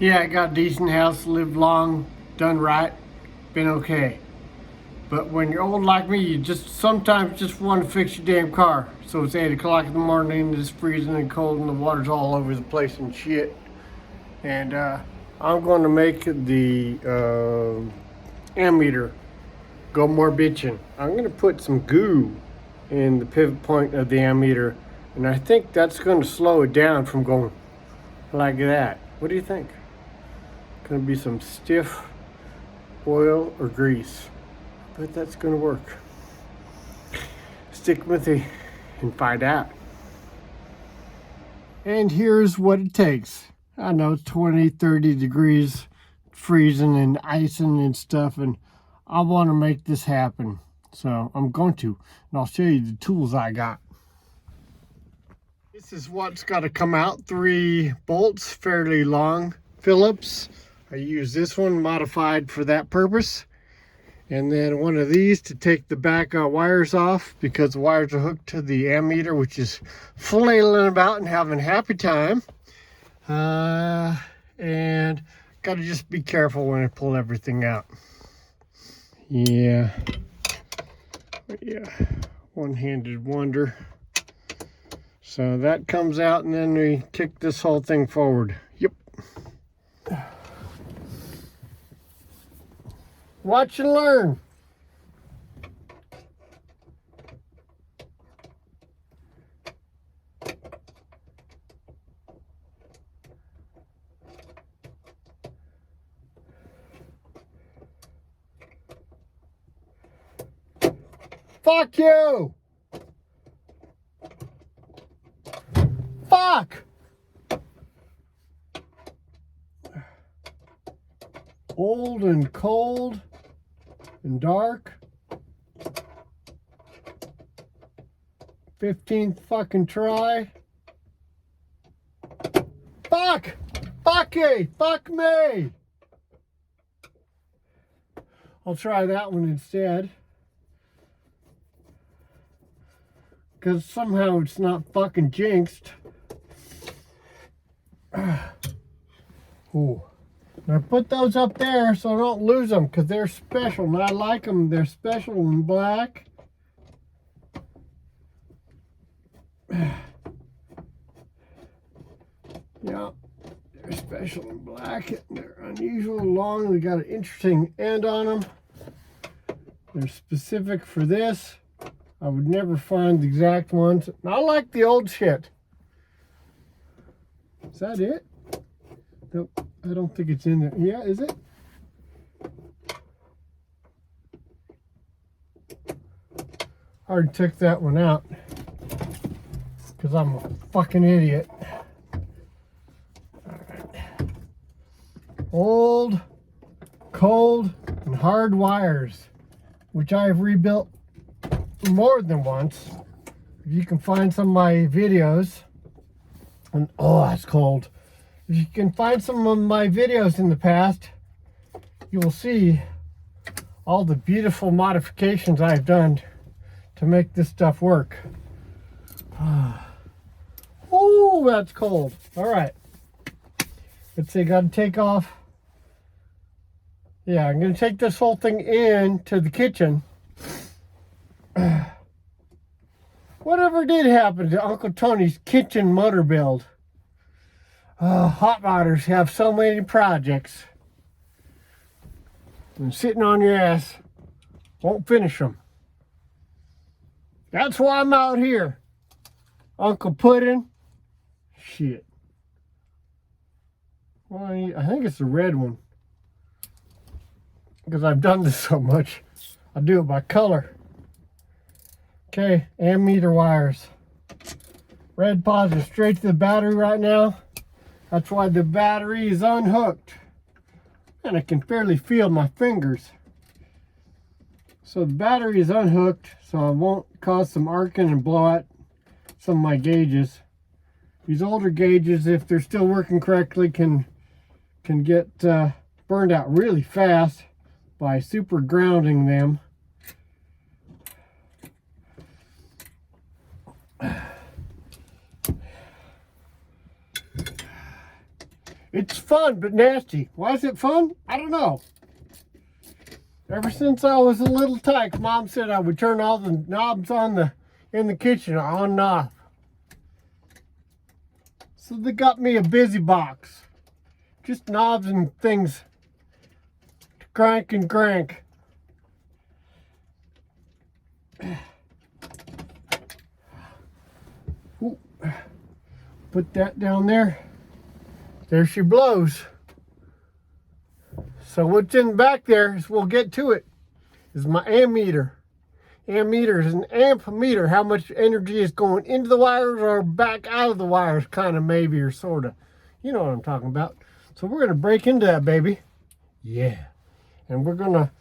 Yeah, I got a decent house, lived long, done right, been okay. But when you're old like me, you just sometimes just want to fix your damn car. So it's 8 o'clock in the morning, and it's freezing and cold, and the water's all over the place and shit. And I'm going to make the ammeter go more bitchin'. I'm going to put some goo in the pivot point of the ammeter, and I think that's going to slow it down from going like that. What do you think? Going to be some stiff oil or grease. But that's going to work. Stick with me and find out. And here's what it takes. I know it's 20, 30 degrees, freezing and icing and stuff, and I want to make this happen. So I'm going to, and I'll show you the tools I got. This is what's got to come out. 3 bolts, fairly long, Phillips. I use this one modified for that purpose. And then one of these to take the back wires off, because the wires are hooked to the ammeter, which is flailing about and having a happy time. And got to just be careful when I pull everything out. Yeah, one-handed wonder. So that comes out, and then we kick this whole thing forward. Yep. Watch and learn. Fuck you! Fuck! Old and cold and dark. 15th fucking try. Fuck! Fucky! Fuck me! I'll try that one instead. Because somehow it's not fucking jinxed. Ooh. And I put those up there so I don't lose them, because they're special, and I like them. They're special in black. Yeah, they're special in black. They're unusual long. They got an interesting end on them. They're specific for this. I would never find the exact ones. And I like the old shit. Is that it? Nope, I don't think it's in there. Yeah, is it? I already took that one out because I'm a fucking idiot. All right. Old, cold, and hard wires, which I have rebuilt more than once. If you can find some of my videos, and oh, that's cold. If you can find some of my videos in the past, you will see all the beautiful modifications I've done to make this stuff work. Oh, that's cold. All right. Let's see, got to take off. Yeah, I'm going to take this whole thing in to the kitchen. Whatever did happen to Uncle Tony's kitchen motor build? Hot rodders have so many projects, and sitting on your ass won't finish them. That's why I'm out here. Uncle Puddin. Shit. Well, I think it's the red one, because I've done this so much. I do it by color. Okay, ammeter wires. Red positive straight to the battery right now. That's why the battery is unhooked. And I can barely feel my fingers. So the battery is unhooked, so I won't cause some arcing and blow out some of my gauges. These older gauges, if they're still working correctly, can get burned out really fast by super grounding them. It's fun, but nasty. Why is it fun? I don't know. Ever since I was a little tyke, Mom said I would turn all the knobs in the kitchen on and off. So they got me a busy box. Just knobs and things to crank and crank. Ooh. Put that down there. There she blows. So what's in the back there, is we'll get to it, is my ammeter. Ammeter is an amp meter, how much energy is going into the wires or back out of the wires, kind of, maybe, or sort of. You know what I'm talking about. So we're gonna break into that baby. Yeah. And we're gonna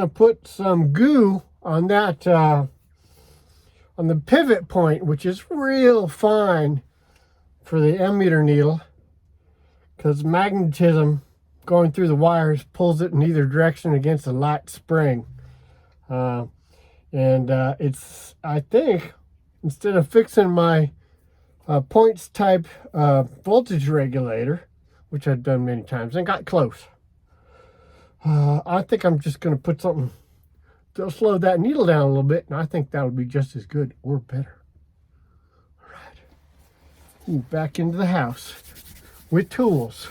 put some goo on that on the pivot point, which is real fine for the ammeter needle, because magnetism going through the wires pulls it in either direction against a light spring. It's, I think, instead of fixing my points type voltage regulator, which I've done many times and got close, I think I'm just going to put something to slow that needle down a little bit, and I think that'll be just as good or better. All right. Ooh, back into the house with tools.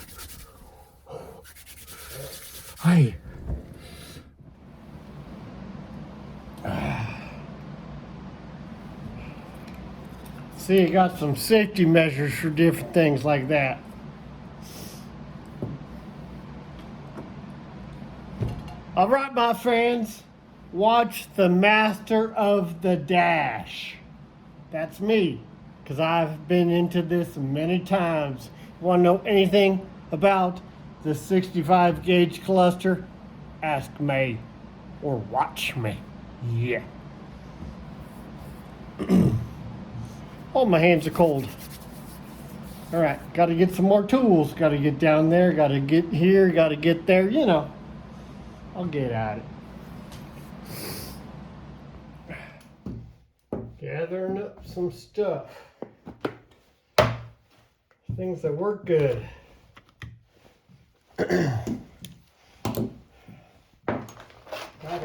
Hi. See, you got some safety measures for different things like that. All right, my friends, watch the master of the dash. That's me, because I've been into this many times. Want to know anything about the 65 gauge cluster? Ask me or watch me. Yeah. Oh, my hands are cold. All right, got to get some more tools. Got to get down there, got to get here, got to get there. You know, I'll get at it. Gathering up some stuff. Things that work good. Gotta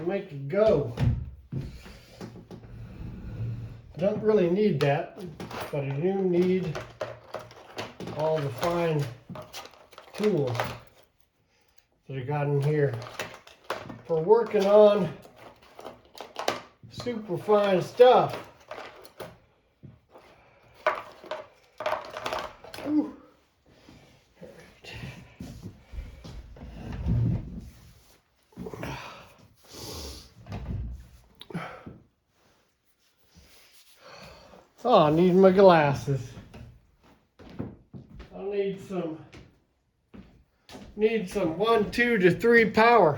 make it go. Don't really need that, but I do need all the fine tools that I got in here for working on super fine stuff. Ooh. Oh, I need my glasses. I'll need some 1, 2 to 3 power.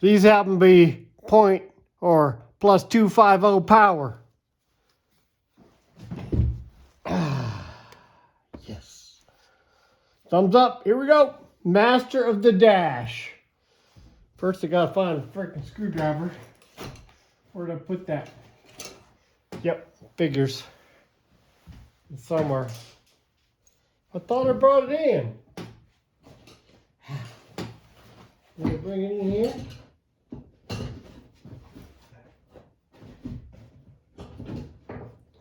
These happen to be point or plus 250 power. Yes. Thumbs up. Here we go. Master of the dash. First, I gotta find a freaking screwdriver. Where'd I put that? Yep, figures. It's somewhere. I thought I brought it in. Did I bring it in here?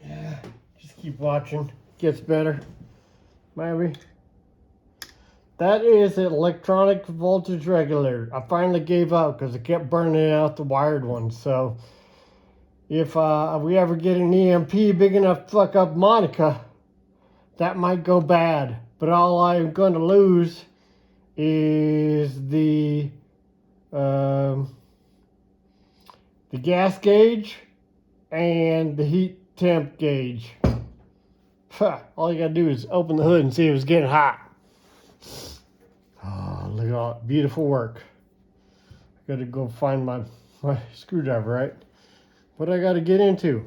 Yeah, just keep watching. Gets better. Maybe. That is an electronic voltage regulator. I finally gave up because it kept burning out the wired ones. So if we ever get an EMP big enough to fuck up Monica, that might go bad. But all I'm going to lose is the gas gauge and the heat temp gauge. All you got to do is open the hood and see if it's getting hot. Oh, look at all that beautiful work. I got to go find my screwdriver, right? What I got to get into?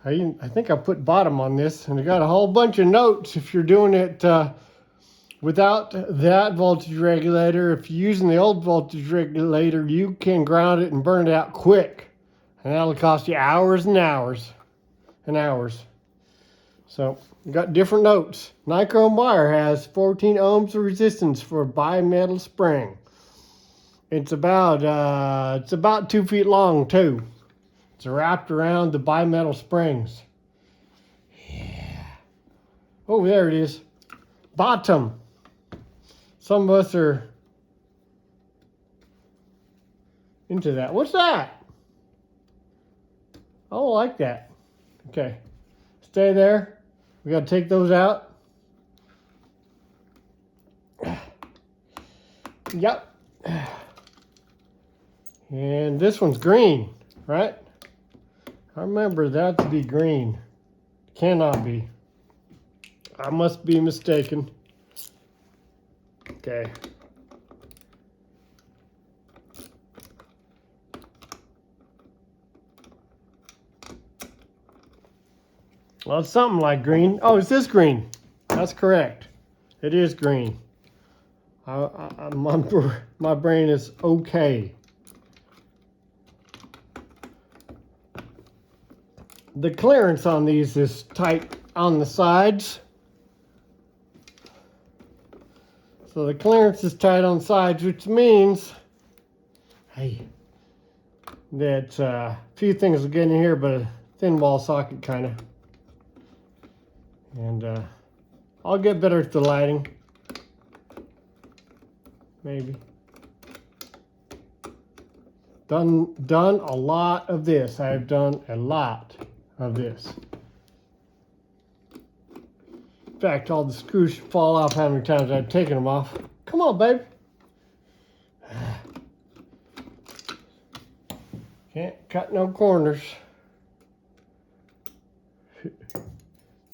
I think I put bottom on this, and I got a whole bunch of notes if you're doing it without that voltage regulator. If you're using the old voltage regulator, you can ground it and burn it out quick, and that'll cost you hours and hours and hours. So you got different notes. Nichrome wire has 14 ohms of resistance for a bimetal spring. It's about 2 feet long too. It's wrapped around the bimetal springs. Yeah. Oh, there it is. Bottom. Some of us are into that. What's that? I don't like that. Okay. Stay there. We got to take those out. Yep. And this one's green, right? I remember that to be green. Cannot be. I must be mistaken. Okay. Well, it's something like green. Oh, is this green? That's correct. It is green. My brain is okay. The clearance on these is tight on the sides. So the clearance is tight on the sides, which means, hey, that a few things will get in here, but a thin wall socket kind of. And I'll get better at the lighting. Maybe. Done a lot of this. I've done a lot of this. In fact, all the screws should fall off how many times I've taken them off. Come on, babe. Can't cut no corners.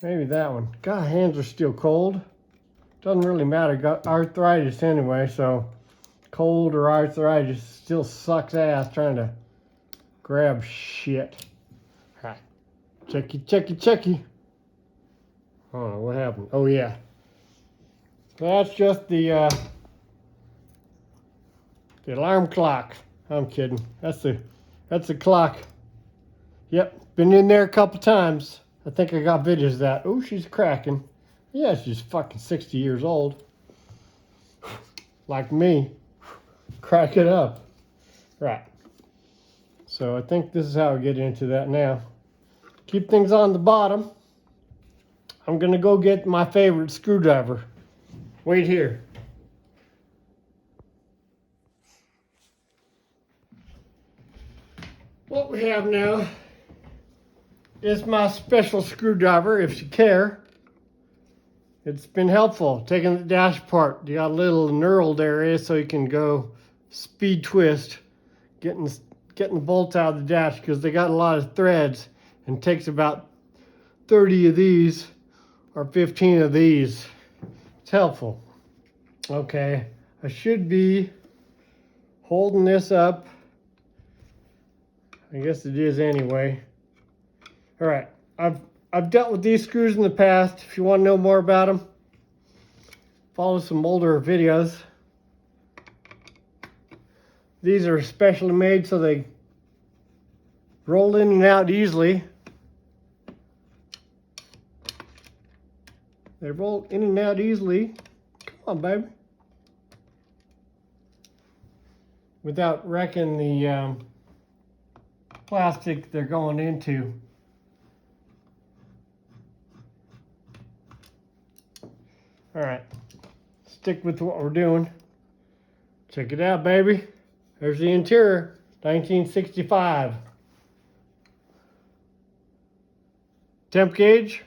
Maybe that one. God, hands are still cold. Doesn't really matter. Got arthritis anyway, so cold or arthritis still sucks ass trying to grab shit. All right. Checky. I don't know what happened. Oh yeah. That's just the alarm clock. I'm kidding. That's the clock. Yep, been in there a couple times. I think I got videos of that. Oh, she's cracking. Yeah, she's fucking 60 years old. Like me. Crack it up. Right. So I think this is how I get into that now. Keep things on the bottom. I'm gonna go get my favorite screwdriver. Wait here. What we have now is my special screwdriver, if you care. It's been helpful, taking the dash apart. You got a little knurled area so you can go speed twist, getting the bolts out of the dash, because they got a lot of threads, and it takes about 30 of these or 15 of these. It's helpful. Okay, I should be holding this up. I guess it is anyway. All right, I've dealt with these screws in the past. If you want to know more about them, follow some older videos. These are specially made so they roll in and out easily. They roll in and out easily. Come on, baby. Without wrecking the plastic they're going into. All right, stick with what we're doing. Check it out, baby. There's the interior, 1965. Temp gauge.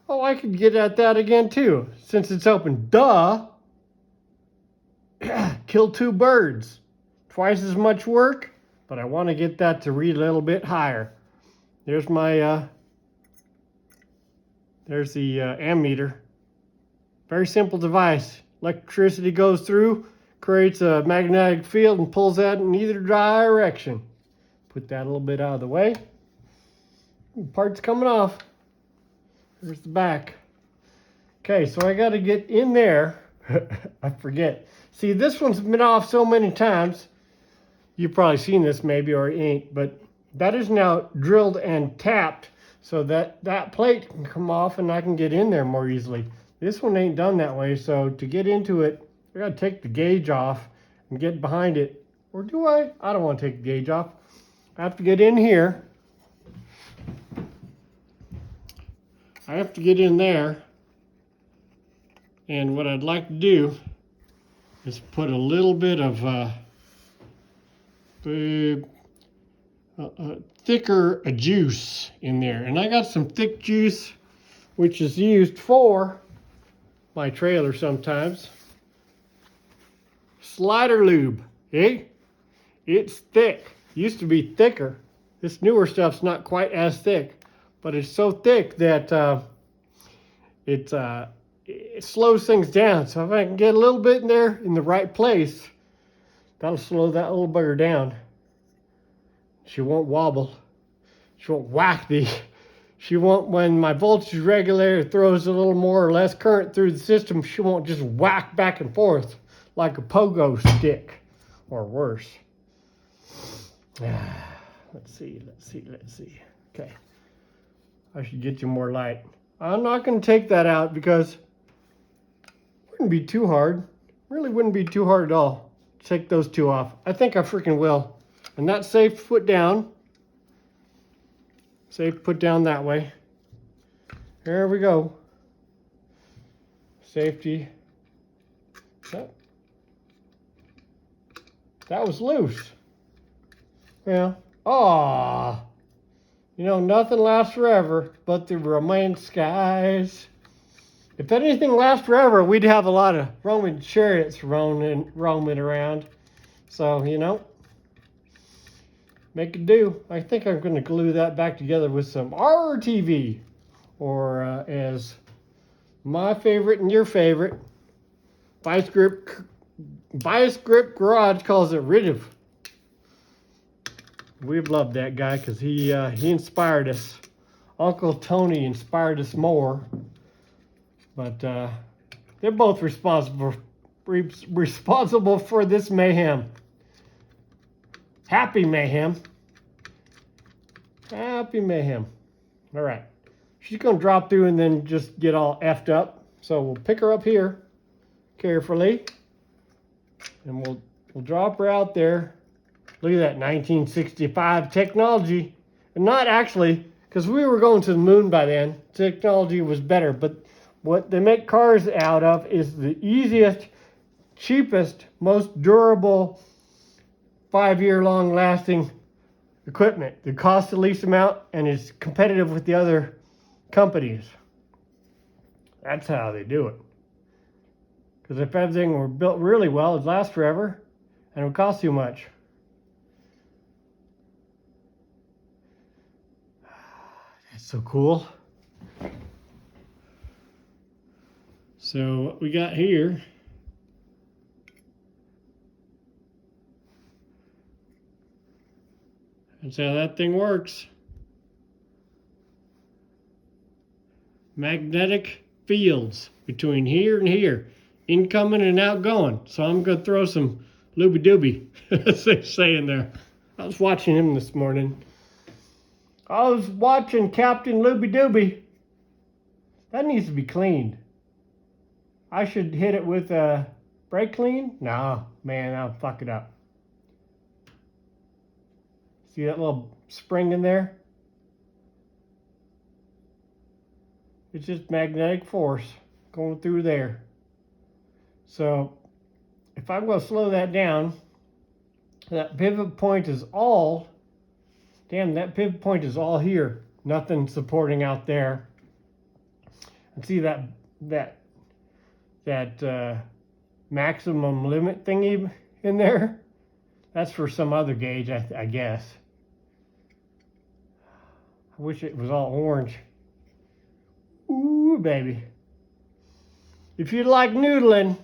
Oh, I could get at that again too, since it's open. Duh. Kill two birds. Twice as much work, but I want to get that to read a little bit higher. There's my, there's the ammeter. Very simple device. Electricity goes through, creates a magnetic field, and pulls that in either direction. Put that a little bit out of the way. Parts coming off. There's the back. Okay, so I got to get in there. I forget. See, this one's been off so many times. You've probably seen this maybe, or it ain't, but that is now drilled and tapped so that plate can come off and I can get in there more easily. This one ain't done that way, so to get into it, I gotta take the gauge off and get behind it. Or do I? I don't want to take the gauge off. I have to get in here. I have to get in there. And what I'd like to do is put a little bit of thicker juice in there. And I got some thick juice, which is used for my trailer sometimes. Slider lube, eh? It's thick. Used to be thicker. This newer stuff's not quite as thick, but it's so thick that it slows things down. So if I can get a little bit in there in the right place, that'll slow that little bugger down. She won't wobble. She won't whack the. She won't, when my voltage regulator throws a little more or less current through the system, she won't just whack back and forth like a pogo stick or worse. Let's see. Okay. I should get you more light. I'm not going to take that out because it wouldn't be too hard. Really wouldn't be too hard at all to take those two off. I think I freaking will. And that's safe to put down. Safe to put down that way. There we go. Safety. That was loose. Yeah. Aw. You know, nothing lasts forever but the Roman skies. If anything lasts forever, we'd have a lot of Roman chariots roaming around. So, you know, make it do. I think I'm going to glue that back together with some RTV. Or as my favorite and your favorite, Vice Grip Garage calls it Ritiv. We've loved that guy because he inspired us. Uncle Tony inspired us more. But they're both responsible for this mayhem. Happy mayhem. Happy mayhem. All right. She's going to drop through and then just get all effed up. So we'll pick her up here carefully. And we'll drop her out there. Look at that 1965 technology. And not actually, because we were going to the moon by then. Technology was better. But what they make cars out of is the easiest, cheapest, most durable, 5-year long lasting equipment that costs the least amount and is competitive with the other companies. That's how they do it. Because if everything were built really well, it'd last forever and it would cost too much. That's so cool. So what we got here, that's how that thing works. Magnetic fields between here and here, incoming and outgoing. So I'm going to throw some looby dooby, as they say in there. I was watching him this morning. I was watching Captain Looby Dooby. That needs to be cleaned. I should hit it with a brake clean? No, man, I'll fuck it up. See that little spring in there? It's just magnetic force going through there. So if I'm going to slow that down, that pivot point is all, that pivot point is all here. Nothing supporting out there. And see that maximum limit thingy in there? That's for some other gauge, I guess. I wish it was all orange. Ooh, baby. If you like noodling,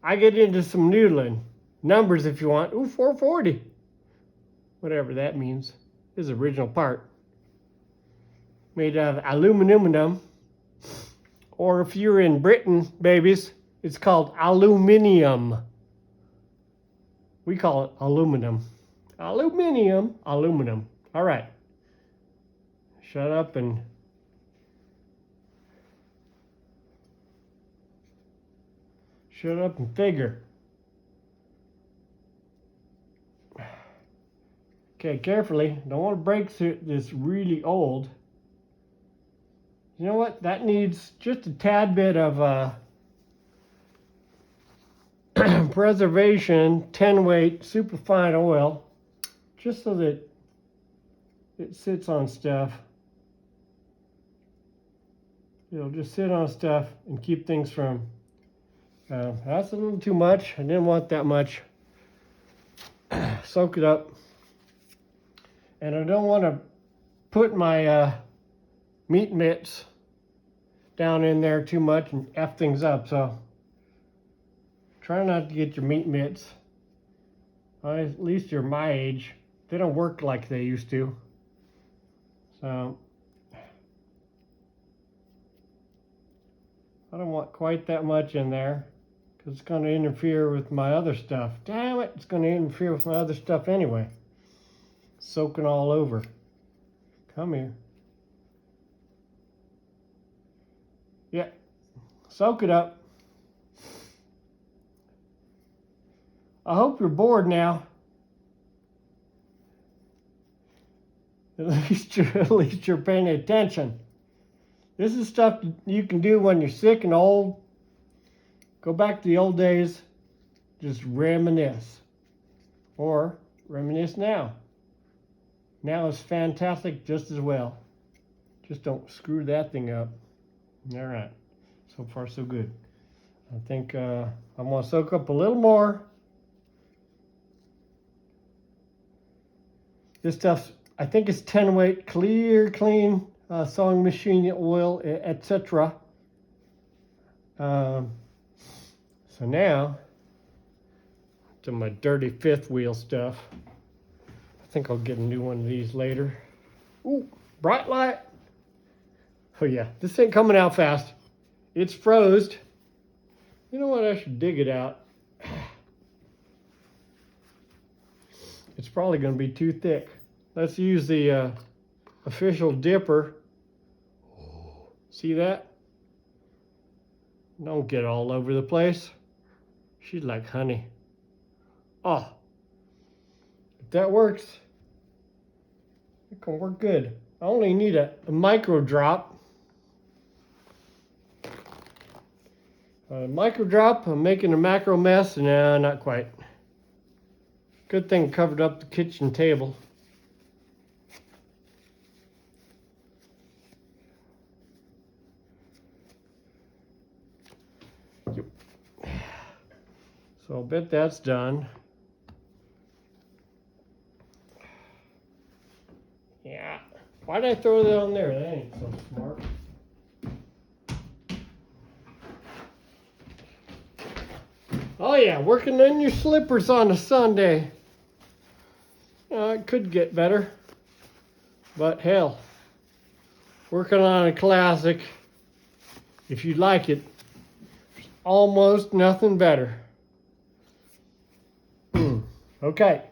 I get into some noodling. Numbers if you want. Ooh, 440. Whatever that means. This is the original part. Made of aluminum. Or if you're in Britain, babies, it's called aluminium. We call it aluminum. Aluminum. All right. Shut up and Shut up and figure. Okay, carefully. Don't want to break this really old. You know what? That needs just a tad bit of preservation, 10 weight, superfine oil, just so that it sits on stuff. It'll just sit on stuff and keep things from, that's a little too much. I didn't want that much. Soak it up. And I don't want to put my meat mitts down in there too much and F things up. So try not to get your meat mitts, at least you're my age. They don't work like they used to. So I don't want quite that much in there because it's going to interfere with my other stuff. Damn it, it's going to interfere with my other stuff anyway. Soaking all over. Come here. Yeah, soak it up. I hope you're bored now. At least you're paying attention. This is stuff you can do when you're sick and old. Go back to the old days. Just reminisce. Or reminisce now. Now is fantastic just as well. Just don't screw that thing up. All right. So far, so good. I think I'm going to soak up a little more. This stuff's, I think it's 10 weight, clear, clean sewing machine oil, etc. So now, to my dirty fifth wheel stuff. I think I'll get a new one of these later. Ooh, bright light. Oh yeah, this ain't coming out fast. It's froze. You know what, I should dig it out. It's probably going to be too thick. Let's use the official dipper. See that? Don't get all over the place. She's like honey. Oh, if that works, it can work good. I only need a micro drop. Micro drop, I'm making a macro mess. No, not quite. Good thing covered up the kitchen table. So I'll bet that's done. Yeah. Why did I throw that on there? That ain't so smart. Oh yeah, working in your slippers on a Sunday. It could get better. But hell, working on a classic, if you like it, there's almost nothing better. Okay.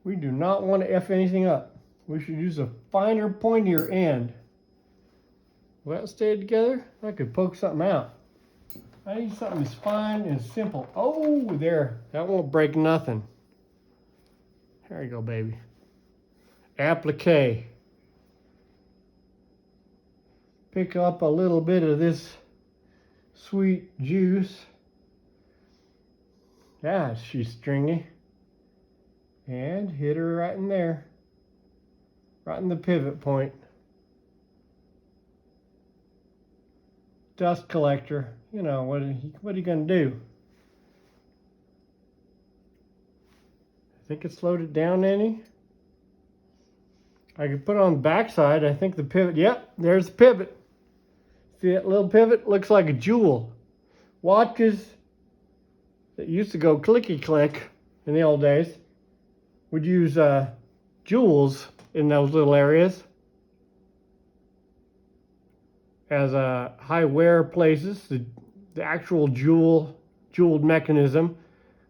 We do not want to F anything up. We should use a finer, pointier end. Will that stay together? I could poke something out. I need something as fine and simple. Oh, there. That won't break nothing. There you go, baby. Applique. Pick up a little bit of this sweet juice. Yeah, she's stringy. And hit her right in there. Right in the pivot point. Dust collector. You know, what are you going to do? I think it slowed it down any. I could put it on the backside. I think the pivot, yep, there's the pivot. See that little pivot? Looks like a jewel. Watches that used to go clicky click in the old days would use jewels in those little areas as high wear places. The actual jeweled mechanism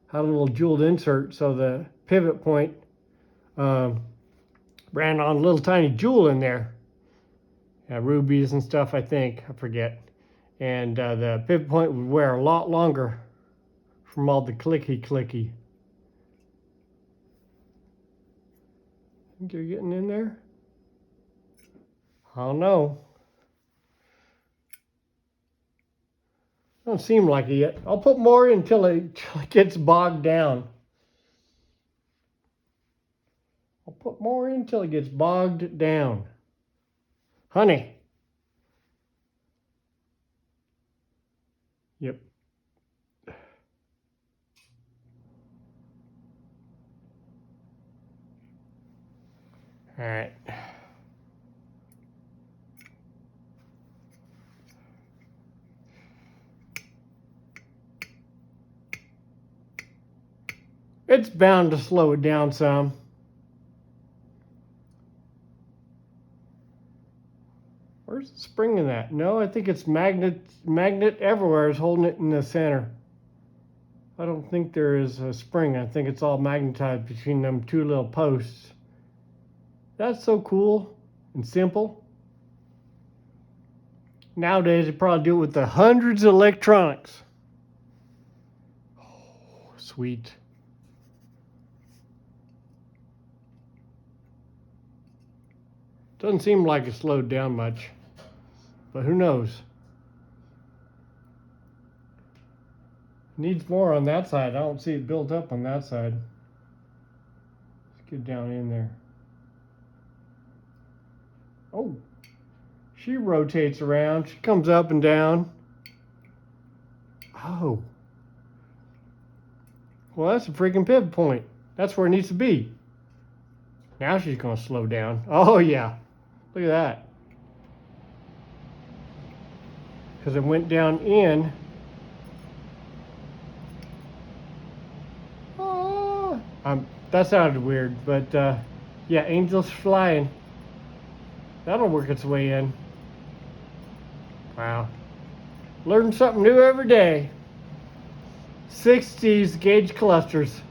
had a little jeweled insert, so the pivot point ran on a little tiny jewel in there. Rubies and stuff, I think. I forget. and the pivot point would wear a lot longer from all the clicky. Think you're getting in there? I don't know. Don't seem like it yet. I'll put more in until it gets bogged down. I'll put more in until it gets bogged down. Honey. Yep. All right. It's bound to slow it down some. Where's the spring in that? No, I think it's magnet everywhere is holding it in the center. I don't think there is a spring. I think it's all magnetized between them two little posts. That's so cool and simple. Nowadays, they probably do it with the hundreds of electronics. Oh, sweet. Doesn't seem like it slowed down much, but who knows? Needs more on that side. I don't see it built up on that side. Let's get down in there. Oh, she rotates around. She comes up and down. Oh. Well, that's a freaking pivot point. That's where it needs to be. Now she's going to slow down. Oh, yeah. Look at that. Because it went down in. Oh, that sounded weird, but yeah, angels flying. That'll work its way in. Wow. Learn something new every day. 60s gauge clusters.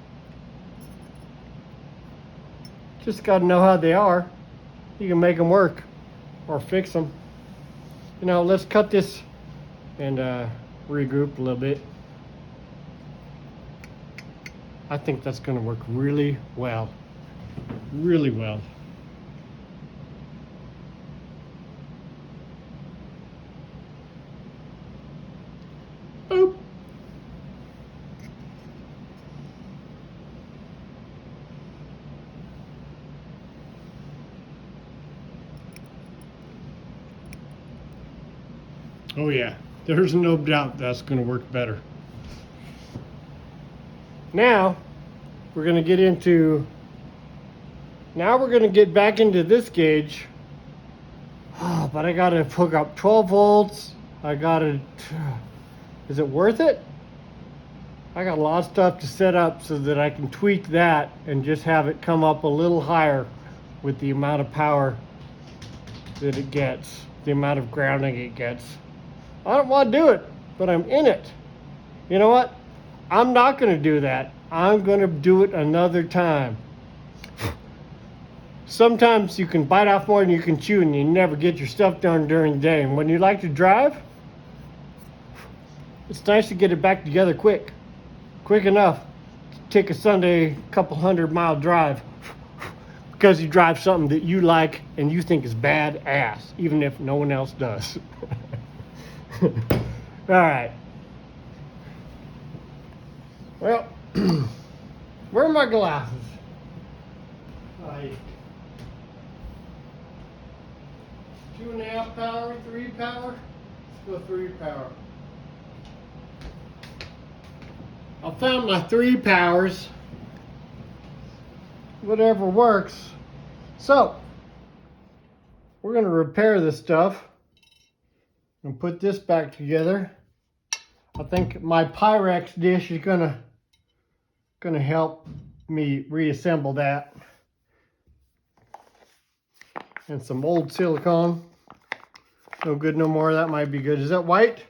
Just got to know how they are. You can make them work or fix them. You know, let's cut this and regroup a little bit. I think that's going to work really well. Really well. Boop. Oh yeah, there's no doubt that's going to work better. Now we're going to get into, back into this gauge. Oh, but I got to hook up 12 volts. Is it worth it? I got a lot of stuff to set up so that I can tweak that and just have it come up a little higher with the amount of power that it gets, the amount of grounding it gets. I don't want to do it, but I'm in it. You know what? I'm not going to do that. I'm going to do it another time. Sometimes you can bite off more than you can chew and you never get your stuff done during the day. And when you like to drive, it's nice to get it back together quick enough to take a Sunday couple 100-mile drive because you drive something that you like and you think is badass, even if no one else does. All right. Well, where are my glasses? 2.5 power, 3 power. Let's go 3 power. I found my 3 powers. Whatever works. So, we're going to repair this stuff and put this back together. I think my Pyrex dish is gonna help me reassemble that. And some old silicone. No good no more. That might be good. Is that white?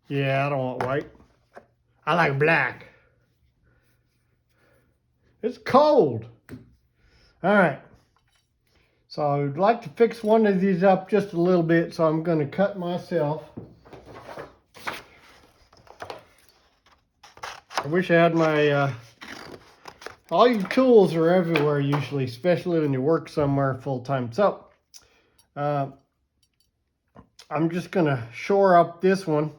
Yeah, I don't want white. I like black. It's cold. All right. So I would like to fix one of these up just a little bit, so I'm going to cut myself. I wish I had my, all your tools are everywhere usually, especially when you work somewhere full time. So, I'm just going to shore up this one,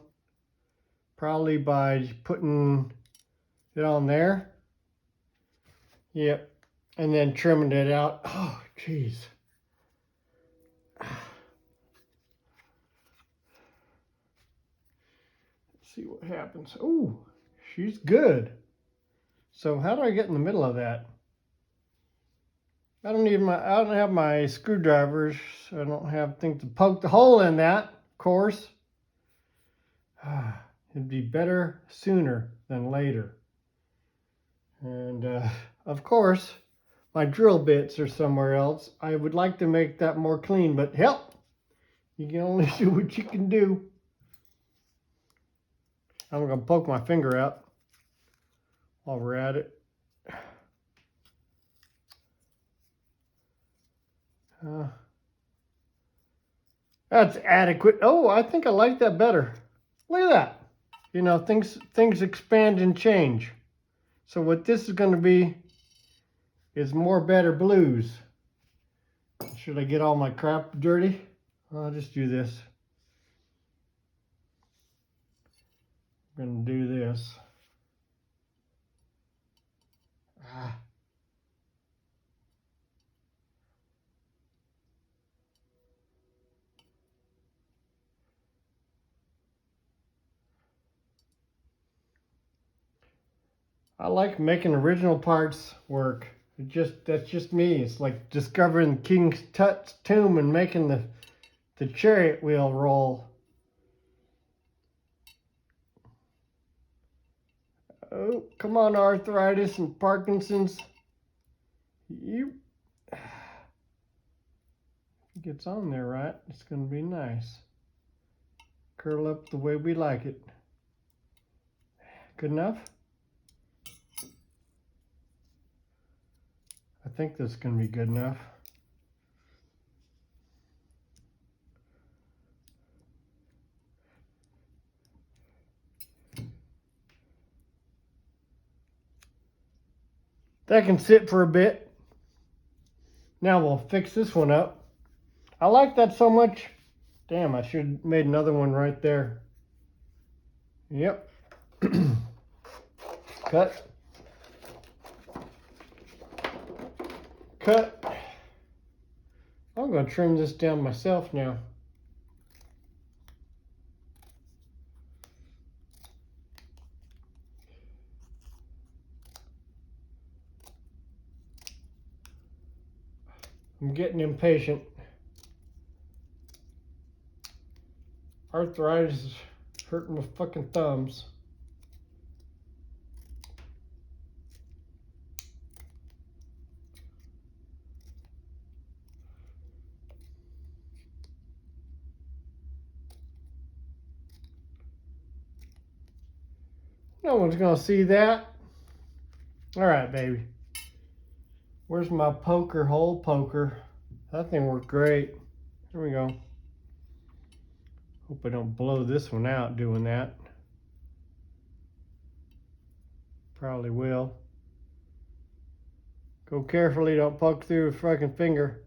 probably by putting it on there. Yep. And then trimming it out. Oh, jeez. See what happens. Oh, she's good. So how do I get in the middle of that? I don't have my screwdrivers. So I don't have things to poke the hole in that, of course. It'd be better sooner than later. And of course, my drill bits are somewhere else. I would like to make that more clean, but hell, you can only do what you can do. I'm going to poke my finger out while we're at it. That's adequate. Oh, I think I like that better. Look at that. You know, things expand and change. So what this is going to be is more better blues. Should I get all my crap dirty? I'll just do this. I'm going to do this. I like making original parts work. That's just me. It's like discovering King Tut's tomb and making the chariot wheel roll. Oh, come on, arthritis and Parkinson's. You gets on there, right? It's going to be nice. Curl up the way we like it. Good enough? I think this is going to be good enough. That can sit for a bit. Now we'll fix this one up. I like that so much. Damn, I should have made another one right there. Yep. Cut. Cut. I'm going to trim this down myself now. I'm getting impatient. Arthritis is hurting my fucking thumbs. No one's gonna see that. All right, baby. Where's my hole poker? That thing worked great. Here we go. Hope I don't blow this one out doing that. Probably will. Go carefully, don't poke through a fucking finger.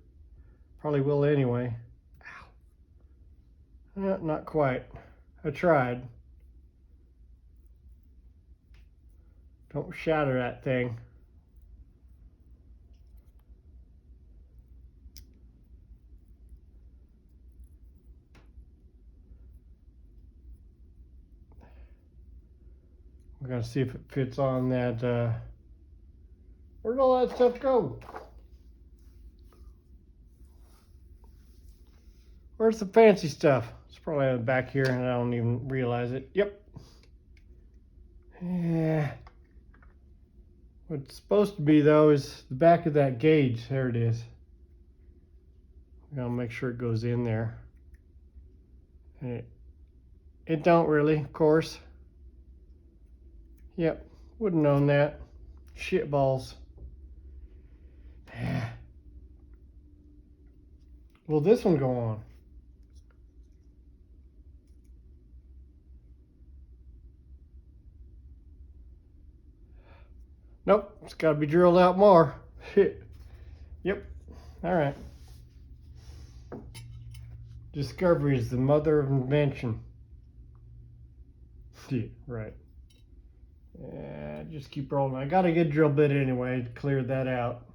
Probably will anyway. Ow. Not quite. I tried. Don't shatter that thing. We're gonna see if it fits on that. Where'd all that stuff go? Where's the fancy stuff? It's probably back here and I don't even realize it. Yep. Yeah. What's it's supposed to be though is the back of that gauge. There it is. I'm gonna make sure it goes in there. And it don't really, of course. Yep, wouldn't known that. Shit balls. Will this one go on? Nope, it's got to be drilled out more. Shit. Yep. All right. Discovery is the mother of invention. Yeah, right. Yeah, just keep rolling. I got a good drill bit anyway to clear that out.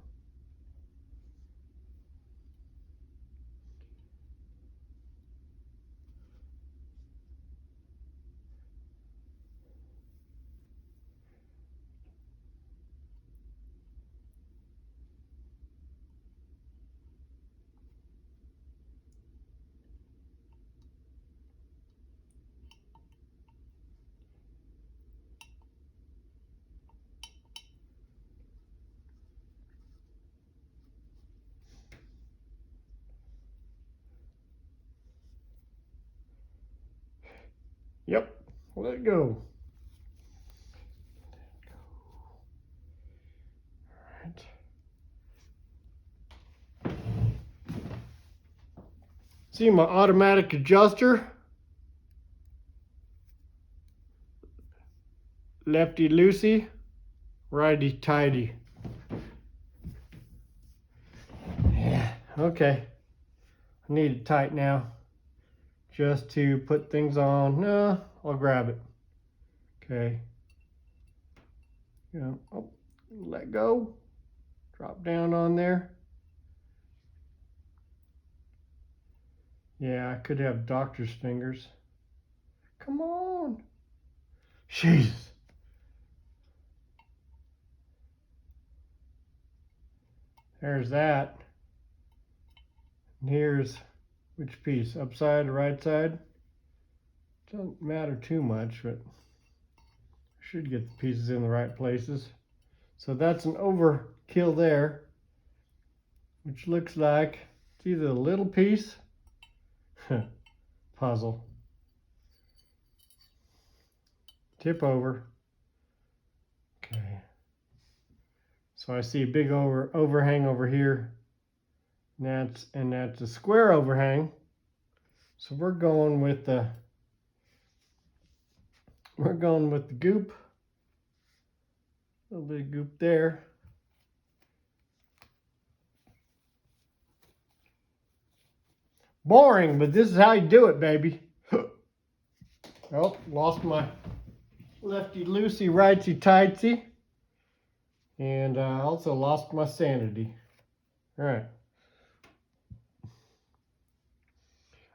Yep, let it go. All right. See my automatic adjuster? Lefty loosey, righty tighty. Yeah, okay. I need it tight now. Just to put things on. No, I'll grab it. Okay. Yeah. Oh, let go. Drop down on there. Yeah, I could have doctor's fingers. Come on. Jeez. There's that. And here's which piece? Upside or right side? Doesn't matter too much, but I should get the pieces in the right places. So that's an overkill there, which looks like it's either a little piece, puzzle, tip over. Okay. So I see a big overhang over here. And that's a square overhang. So we're going with the goop. A little bit of goop there. Boring, but this is how you do it, baby. Oh, lost my lefty loosey, rightsy tightsy. And I also lost my sanity. All right.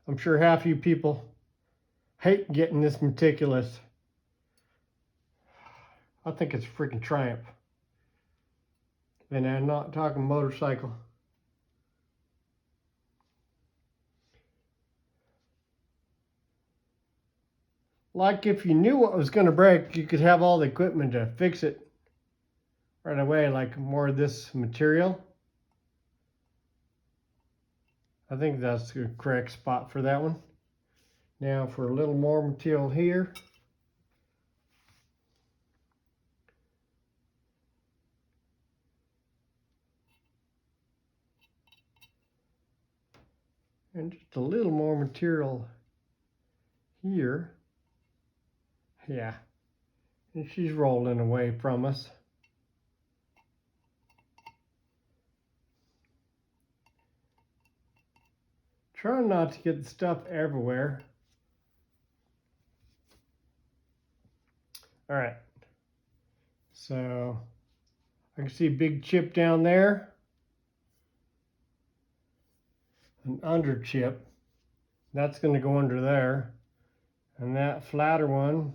I'm sure half you people hate getting this meticulous. I think it's a freaking triumph. And I'm not talking motorcycle. Like if you knew what was going to break, you could have all the equipment to fix it right away, like more of this material. I think that's the correct spot for that one. Now for a little more material here. And just a little more material here. Yeah. And she's rolling away from us. Try not to get the stuff everywhere. All right. So I can see a big chip down there. An under chip. That's going to go under there. And that flatter one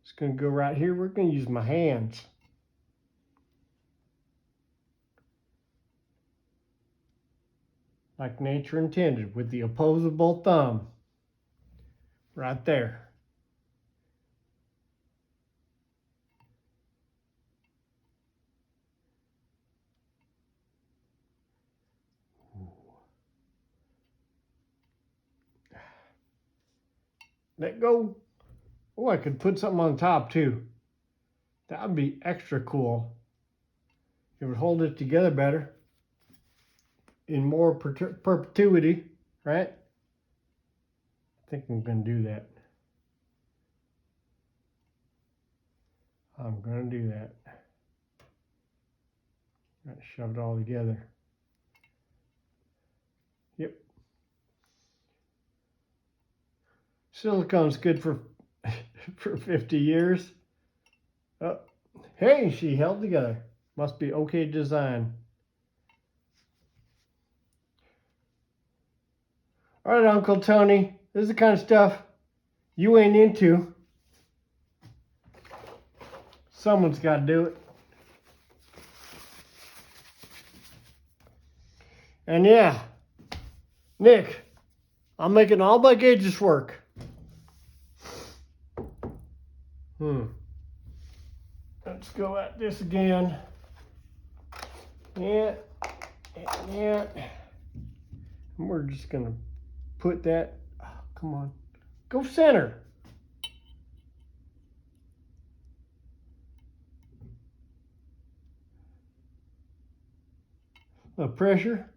is going to go right here. We're going to use my hands. Like nature intended, with the opposable thumb. Right there. Let go. Oh, I could put something on top too. That would be extra cool. It would hold it together better. in more perpetuity, right? I think I'm going to do that. I'm going to do that. Shove it all together. Yep. Silicone's good for for 50 years. Oh, hey, she held together. Must be okay design. All right, Uncle Tony. This is the kind of stuff you ain't into. Someone's got to do it. And yeah, Nick, I'm making all my gauges work. Let's go at this again. Yeah. And we're just gonna put that, oh, come on, go center. A little pressure,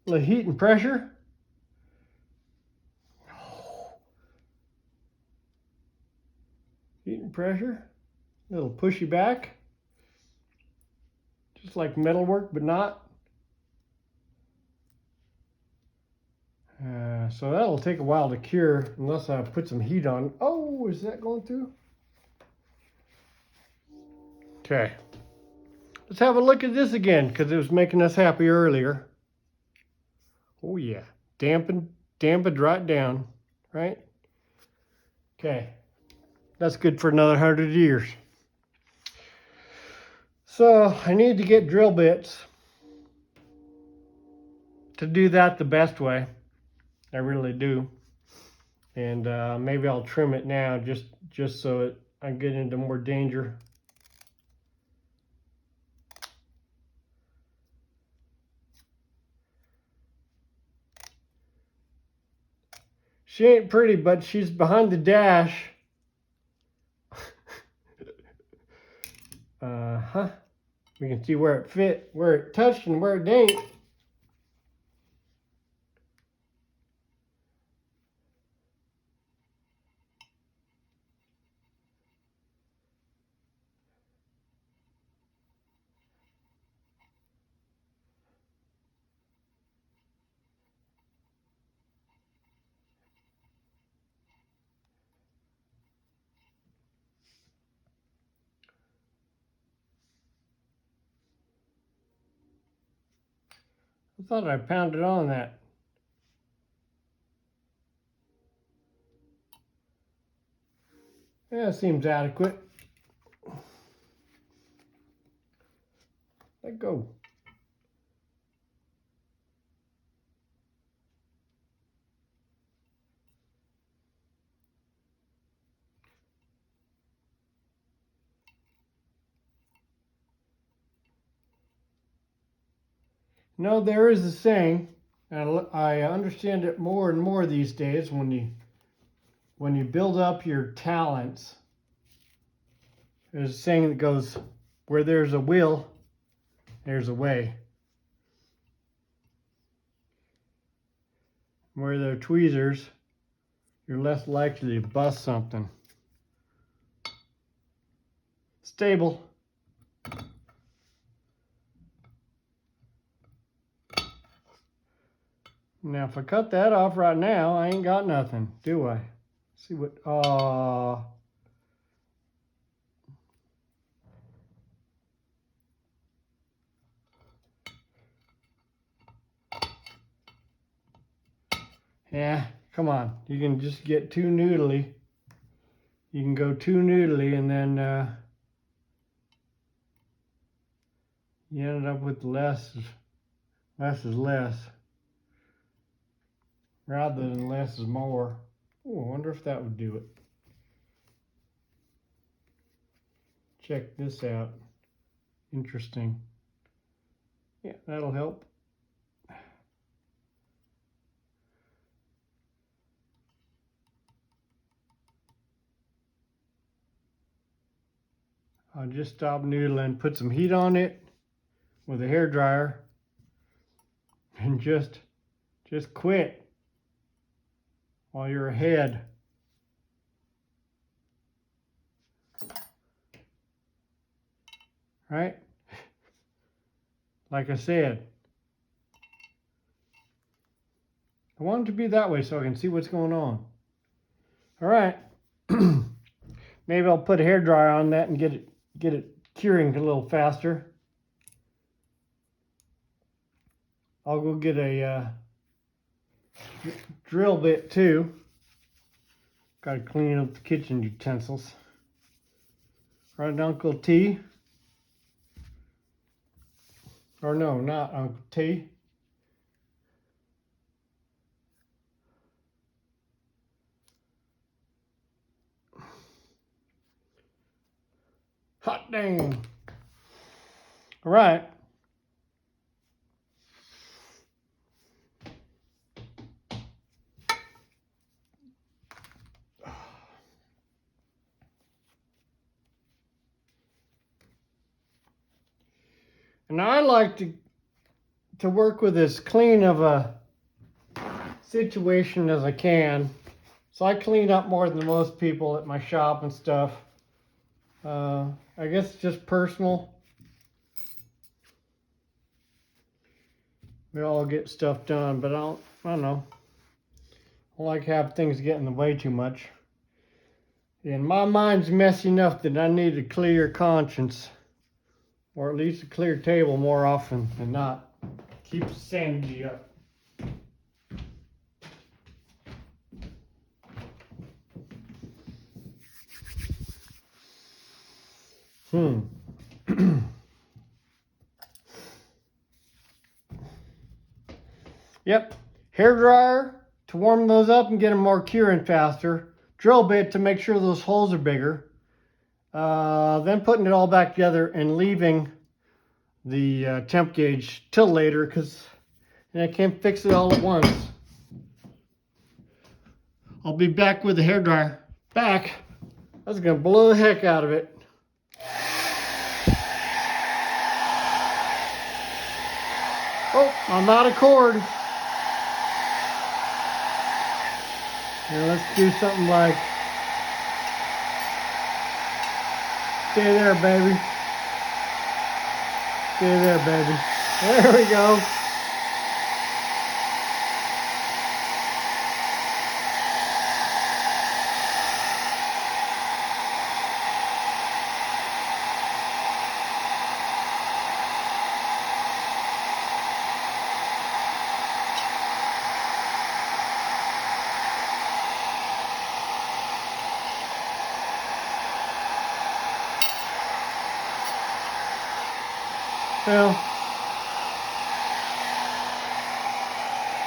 a little heat and pressure. Heat and pressure, a little pushy back. Just like metalwork, but not. So that'll take a while to cure unless I put some heat on. Oh, is that going through? Okay. Let's have a look at this again because it was making us happy earlier. Oh yeah, dampened right down, right? Okay, that's good for another 100 years. So I need to get drill bits to do that the best way. I really do. And maybe I'll trim it now just so I get into more danger. She ain't pretty, but she's behind the dash. We can see where it fit, where it touched, and where it didn't. I thought I pounded on that. Yeah, seems adequate. Let go. No, there is a saying, and I understand it more and more these days. When you build up your talents, there's a saying that goes, "Where there's a will, there's a way." Where there are tweezers, you're less likely to bust something. Stable. Now, if I cut that off right now, I ain't got nothing, do I? See what, yeah, come on. You can just get too noodly. You can go too noodly and then you ended up with less is less. Rather than less is more. Oh, I wonder if that would do it. Check this out. Interesting. Yeah, that'll help. I'll just stop noodling, put some heat on it with a hair dryer. and just quit while you're ahead. Right? Like I said, I want it to be that way so I can see what's going on. All right. Maybe I'll put a hairdryer on that and get it curing a little faster. I'll go get a drill bit too. Got to clean up the kitchen utensils. Right, Uncle T. Or no, not Uncle T. Hot dang. All right. And I like to work with as clean of a situation as I can. So I clean up more than most people at my shop and stuff. I guess it's just personal. We all get stuff done, but I don't know. I don't like to have things get in the way too much. And my mind's messy enough that I need a clear conscience. Or at least a clear table more often than not. Keeps sanity up. Yep. Hairdryer to warm those up and get them more curing faster. Drill bit to make sure those holes are bigger. Then putting it all back together and leaving the temp gauge till later because I can't fix it all at once. I'll be back with the hairdryer. Back. That's going to blow the heck out of it. Oh, I'm out of cord. Now let's do something like, stay there, baby. Stay there, baby. There we go. Well,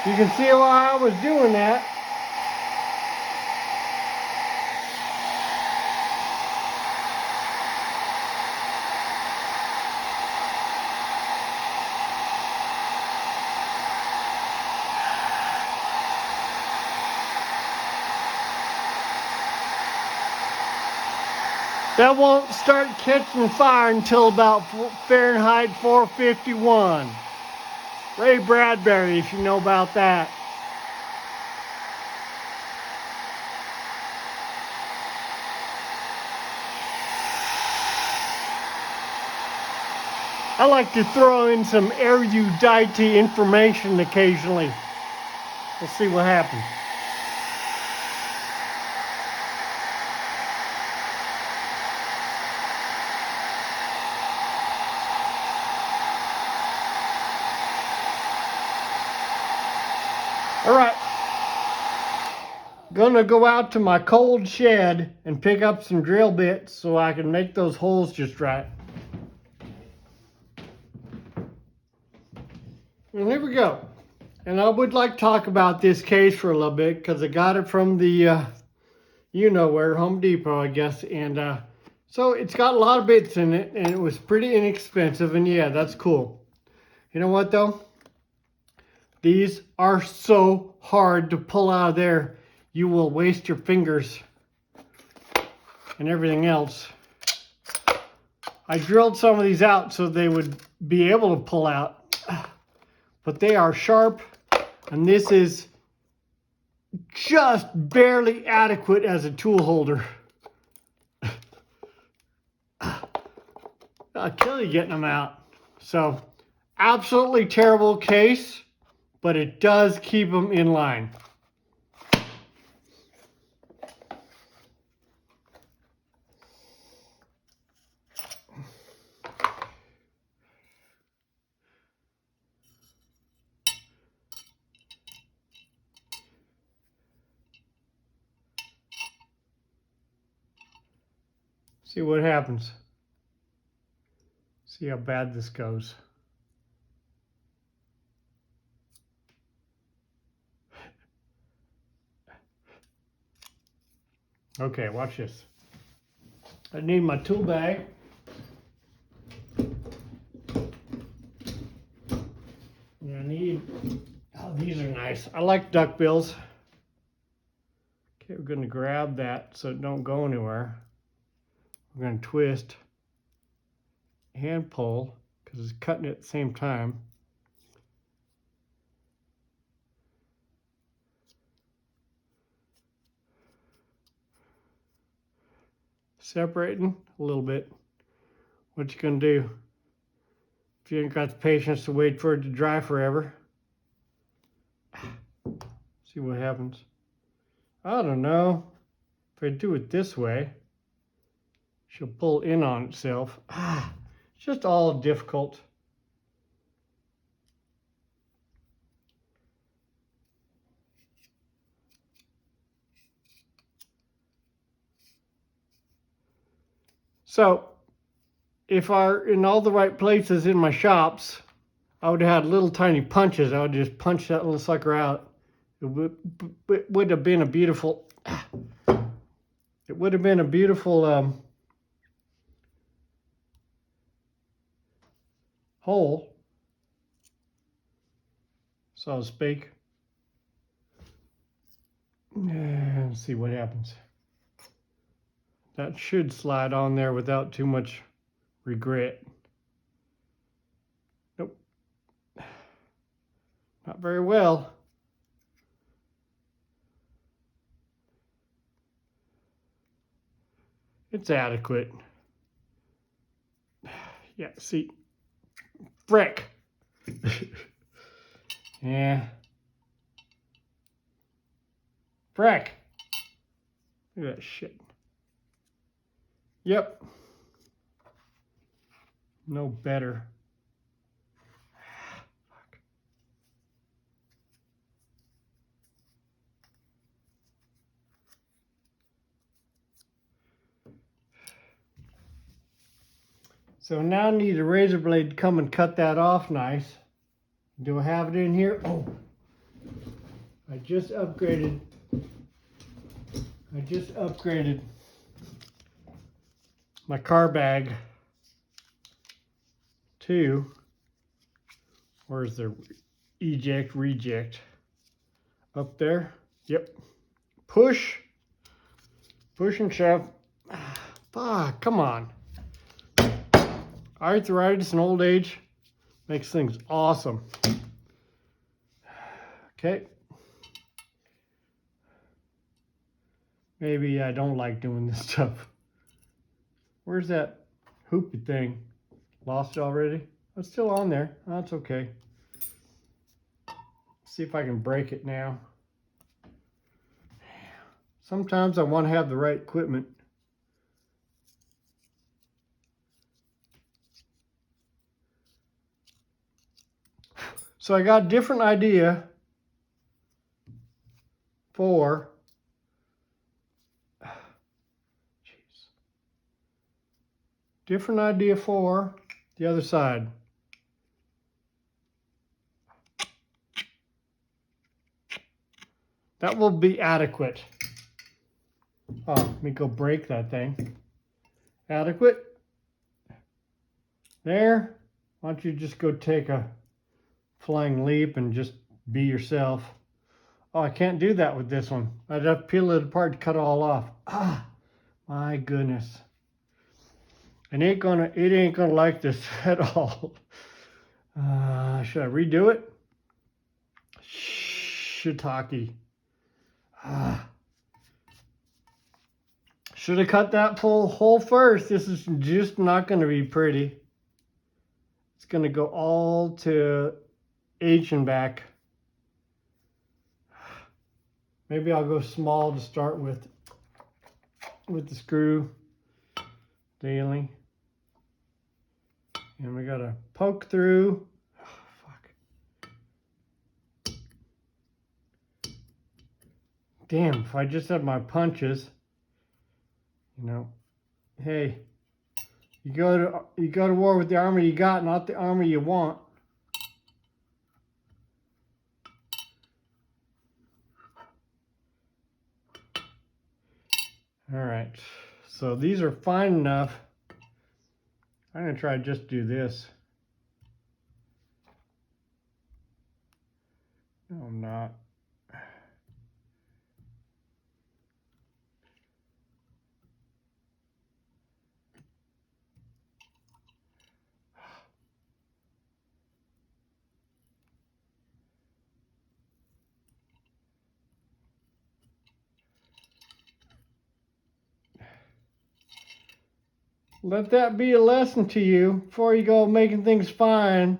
you can see why I was doing that. That won't start catching fire until about Fahrenheit 451. Ray Bradbury, if you know about that. I like to throw in some erudite information occasionally. We'll see what happens. All right, gonna go out to my cold shed and pick up some drill bits so I can make those holes just right. And here we go. And I would like to talk about this case for a little bit because I got it from the, you know where, Home Depot, I guess. And so it's got a lot of bits in it and it was pretty inexpensive. And yeah, that's cool. You know what though? These are so hard to pull out of there. You will waste your fingers and everything else. I drilled some of these out so they would be able to pull out. but they are sharp, and this is just barely adequate as a tool holder. I'll kill you getting them out. So, absolutely terrible case, but it does keep them in line. See what happens. See how bad this goes. Okay, watch this. I need my tool bag. And I need, oh, these are nice. I like duckbills. Okay, we're going to grab that so it don't go anywhere. We're going to twist and pull because it's cutting it at the same time. Separating a little bit. What you going to do if you ain't got the patience to wait for it to dry forever? See what happens. I don't know. If I do it this way, she'll pull in on itself. It's just all difficult. So, if I were in all the right places in my shops, I would have had little tiny punches. I would just punch that little sucker out. It would have been a beautiful, it would have been a beautiful hole, so to speak. And see what happens. That should slide on there without too much regret. Nope. Not very well. It's adequate. Yeah, see. Frick. Yeah. Frick. Look at that shit. Yep. No better. Fuck. So now I need a razor blade to come and cut that off nice. Do I have it in here? Oh, I just upgraded my car bag to, where's the eject reject? Up there. Yep. Push and shove. Fuck, come on. Arthritis and old age makes things awesome. Okay. Maybe I don't like doing this stuff. Where's that hoopy thing? Lost it already? It's still on there. That's okay. See if I can break it now. Sometimes I want to have the right equipment. So I got a different idea for the other side. That will be adequate. Oh, let me go break that thing. Adequate. There. Why don't you just go take a flying leap and just be yourself. Oh, I can't do that with this one. I'd have to peel it apart to cut it all off. Ah, my goodness. And it ain't gonna like this at all. Should I redo it? shiitake. Should have cut that full hole first. This is just not going to be pretty. It's going to go all to H and back. Maybe I'll go small to start with the screw daily. And we got to poke through. Damn, if I just had my punches, you know, hey, you go to war with the armor you got, not the armor you want. All right, so these are fine enough. I'm gonna try to just do this. No, I'm not. Let that be a lesson to you before you go making things fine.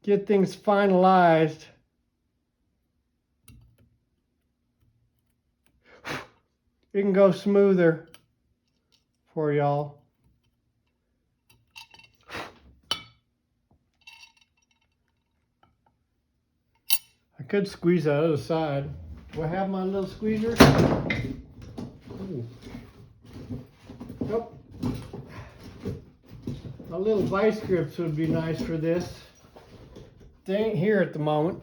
Get things finalized. It can go smoother for y'all. I could squeeze that other side. Do I have my little squeezer? Ooh. Nope. A little vice grips would be nice for this. They ain't here at the moment.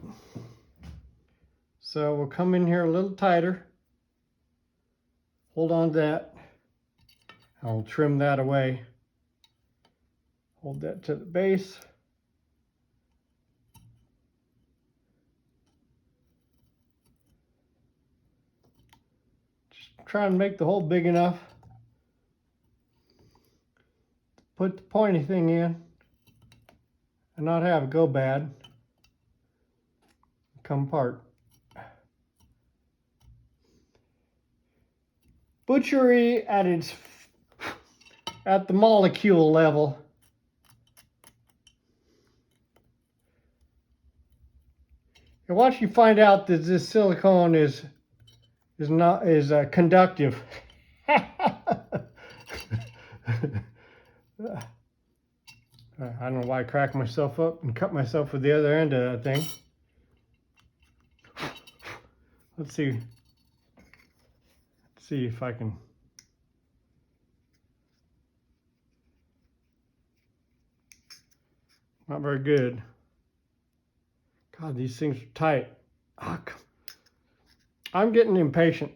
So we'll come in here a little tighter. Hold on to that. I'll trim that away. Hold that to the base. Just try and make the hole big enough. Put the pointy thing in and not have it go bad. Come apart. Butchery at the molecule level. And once you find out that this silicone is conductive. I don't know why I cracked myself up and cut myself with the other end of that thing. Let's see if I can. Not very good. God, these things are tight. Oh, I'm getting impatient.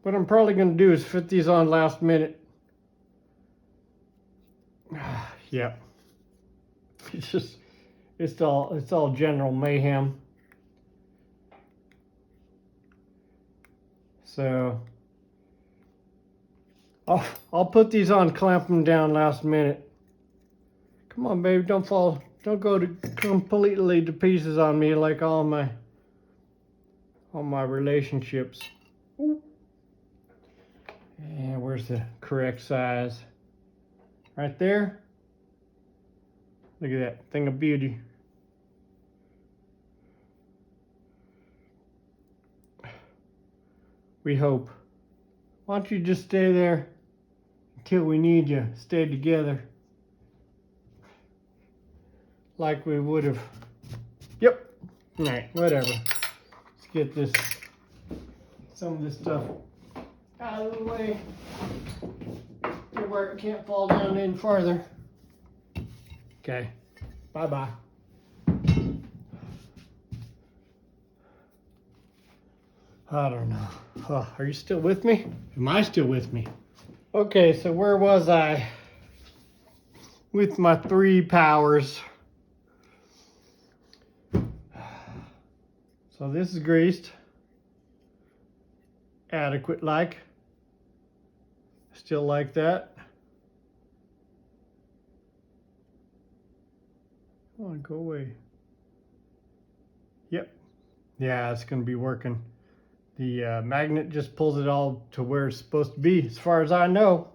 What I'm probably going to do is fit these on last minute. Yeah. It's all general mayhem. So I'll put these on, clamp them down last minute. Come on, baby, don't fall. Don't go completely to pieces on me like all my relationships. Ooh. And where's the correct size? Right there. Look at that thing of beauty. We hope. Why don't you just stay there until we need you? Stay together. Like we would have. Yep. Alright, whatever. Let's get some of this stuff out of the way. Get where it can't fall down any farther. Okay. Bye-bye. I don't know. Oh, are you still with me? Am I still with me? Okay, so where was I with my 3 powers? So this is greased. Adequate like. Still like that. Come on, go away. Yep. Yeah, it's going to be working. The magnet just pulls it all to where it's supposed to be, as far as I know.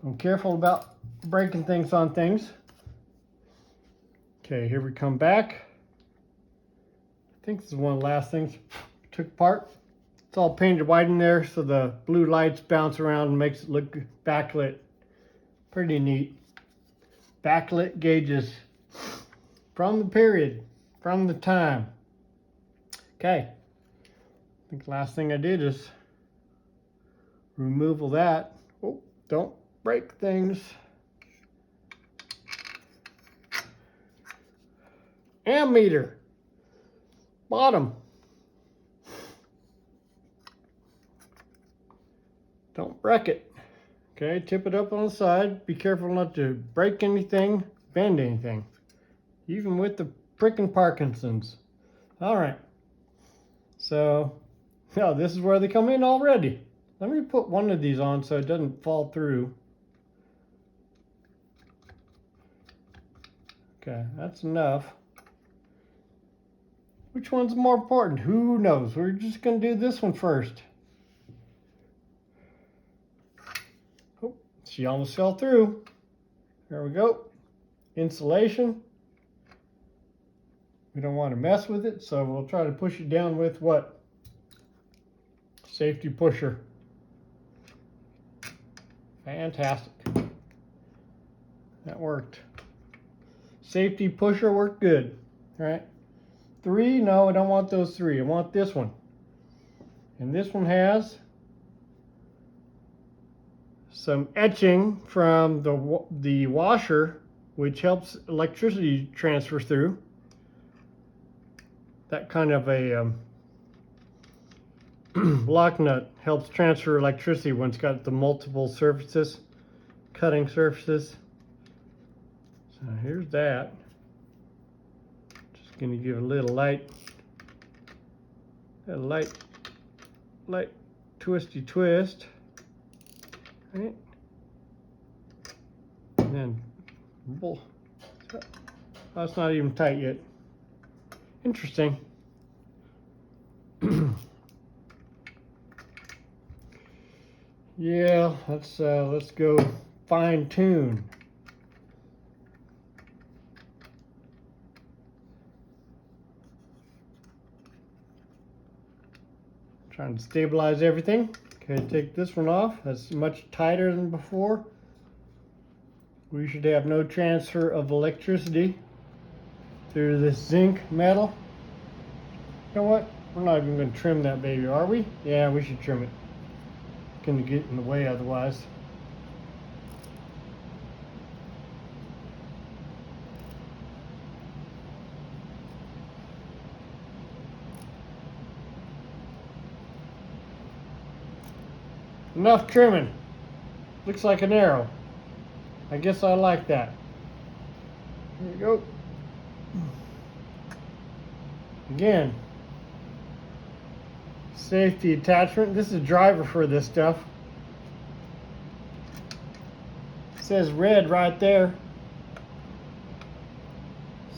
I'm careful about breaking things on things. Okay, here we come back. I think this is one of the last things we took apart. It's all painted white in there, so the blue lights bounce around and makes it look backlit. Pretty neat. Backlit gauges from the period, from the time. Okay, I think the last thing I did is remove all that. Oh, don't break things. Ammeter, bottom. Don't wreck it. Okay, tip it up on the side. Be careful not to break anything, bend anything, even with the frickin' Parkinson's. All right. So, yeah, this is where they come in already. Let me put one of these on so it doesn't fall through. Okay, that's enough. Which one's more important? Who knows? We're just going to do this one first. Oh, she almost fell through. There we go. Insulation. We don't want to mess with it, so we'll try to push it down with what? Safety pusher. Fantastic. That worked. Safety pusher worked good. All right. 3, no, I don't want those 3. I want this one. And this one has some etching from the washer, which helps electricity transfer through. That kind of a lock nut helps transfer electricity when it's got the multiple surfaces, cutting surfaces. So here's that. Just gonna give a little light twisty twist. Right. And then, oh, it's not even tight yet. Interesting. Yeah, let's go fine tune. Trying to stabilize everything. Okay, take this one off. That's much tighter than before. We should have no transfer of electricity through this zinc metal. You know what? We're not even going to trim that baby, are we? Yeah, we should trim it. It's going to get in the way otherwise. Enough trimming. Looks like an arrow. I guess I like that. There we go. Again, safety attachment. This is a driver for this stuff. It says red right there.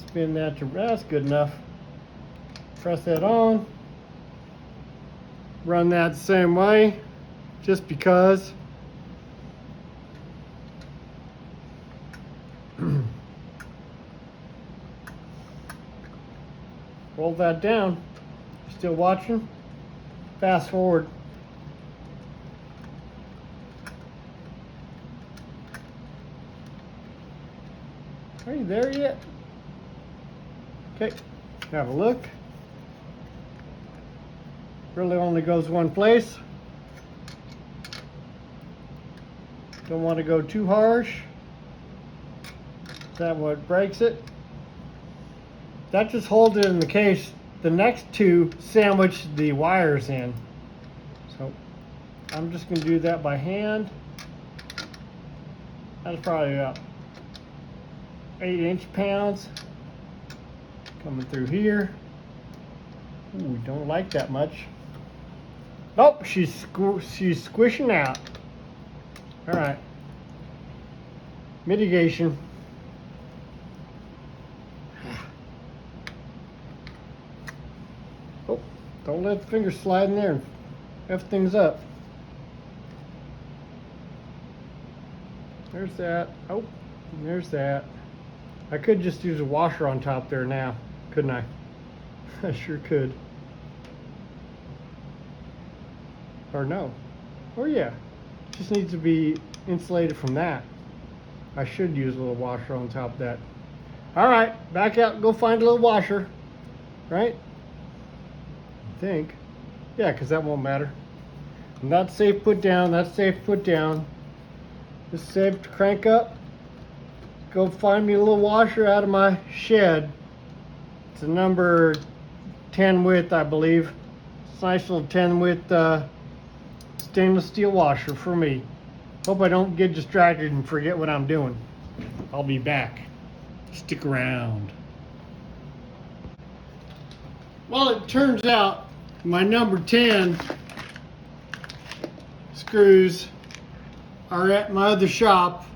Spin that to, that's good enough. Press that on. Run that the same way, just because. Roll that down. Still watching? Fast forward. Are you there yet? Okay, have a look. Really only goes one place. Don't want to go too harsh. Is that what breaks it? That just holds it in the case. The next two sandwich the wires in. So I'm just going to do that by hand. That's probably about 8 inch-pounds coming through here. Ooh, we don't like that much. Oh, she's squishing out. All right. Mitigation. Oh, don't let the finger slide in there and F things up. There's that. Oh, there's that. I could just use a washer on top there now, couldn't I? I sure could. Or no. Oh yeah. Just needs to be insulated from that. I should use a little washer on top of that. Alright, back out and go find a little washer. Right? I think. Yeah, because that won't matter. And that's safe put down, that's safe put down. This is safe to crank up. Go find me a little washer out of my shed. It's a number 10 width, I believe. It's a nice little 10 width stainless steel washer for me. Hope I don't get distracted and forget what I'm doing. I'll be back. Stick around. Well, it turns out my number 10 screws are at my other shop.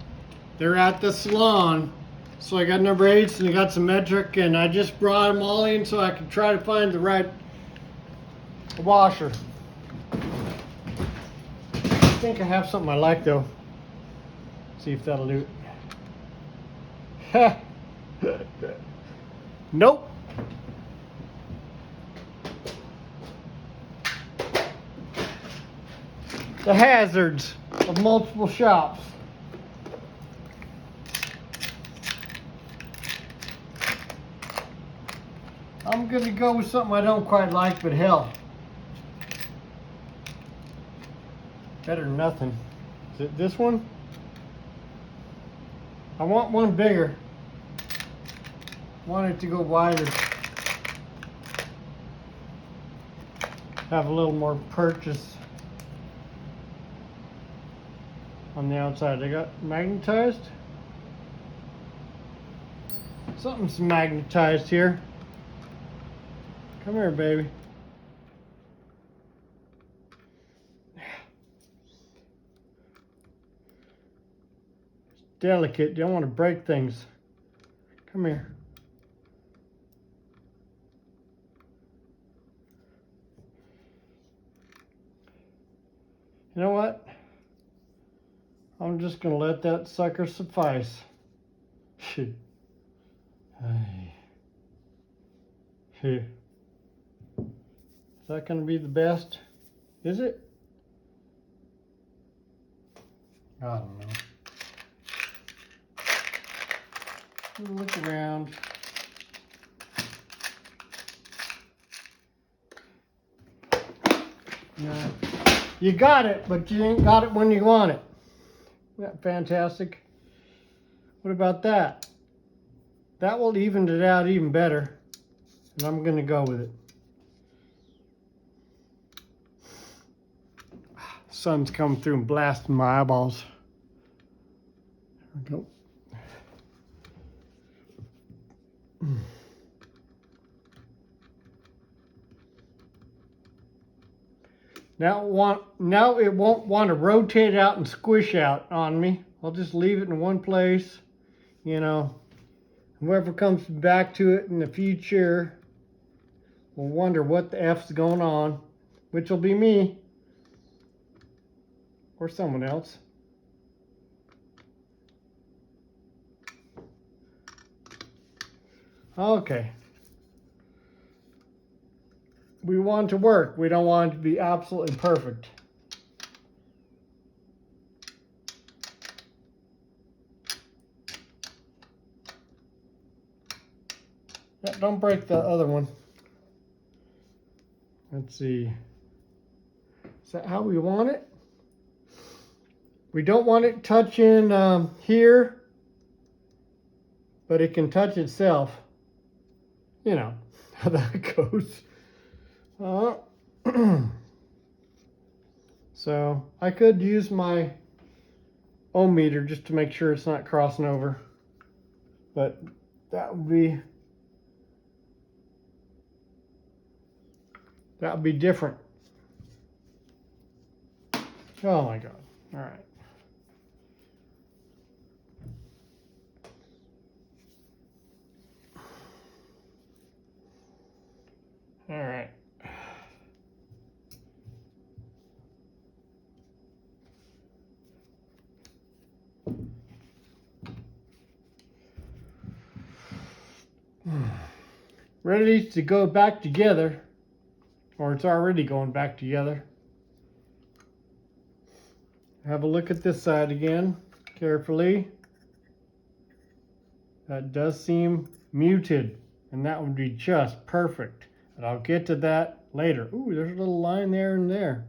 They're at the salon. So I got number 8s and I got some metric, and I just brought them all in so I could try to find the right washer. I think I have something I like though. See if that'll do it. Nope. The hazards of multiple shops. I'm gonna go with something I don't quite like, but hell, better than nothing. Is it this one? I want one bigger. Want it to go wider. Have a little more purchase on the outside. They got magnetized. Something's magnetized here. Come here, baby. It's delicate. You don't want to break things. Come here. You know what? I'm just going to let that sucker suffice. Shit. Here. Is that going to be the best? Is it? I don't know. Look around. Yeah. You got it, but you ain't got it when you want it. Isn't that fantastic? What about that? That will even it out even better. And I'm going to go with it. Sun's coming through and blasting my eyeballs. There we go. Now it won't want to rotate out and squish out on me. I'll just leave it in one place. You know, whoever comes back to it in the future will wonder what the F's going on, which will be me. Or someone else. Okay. We want it to work. We don't want it to be absolutely perfect. Yeah, don't break the other one. Let's see. Is that how we want it? We don't want it touching here, but it can touch itself. You know how that goes. So I could use my ohmmeter just to make sure it's not crossing over, but that would be different. Oh my God. All right. All right. Ready to go back together, or it's already going back together. Have a look at this side again, carefully. That does seem muted, and that would be just perfect. And I'll get to that later. Ooh, there's a little line there and there.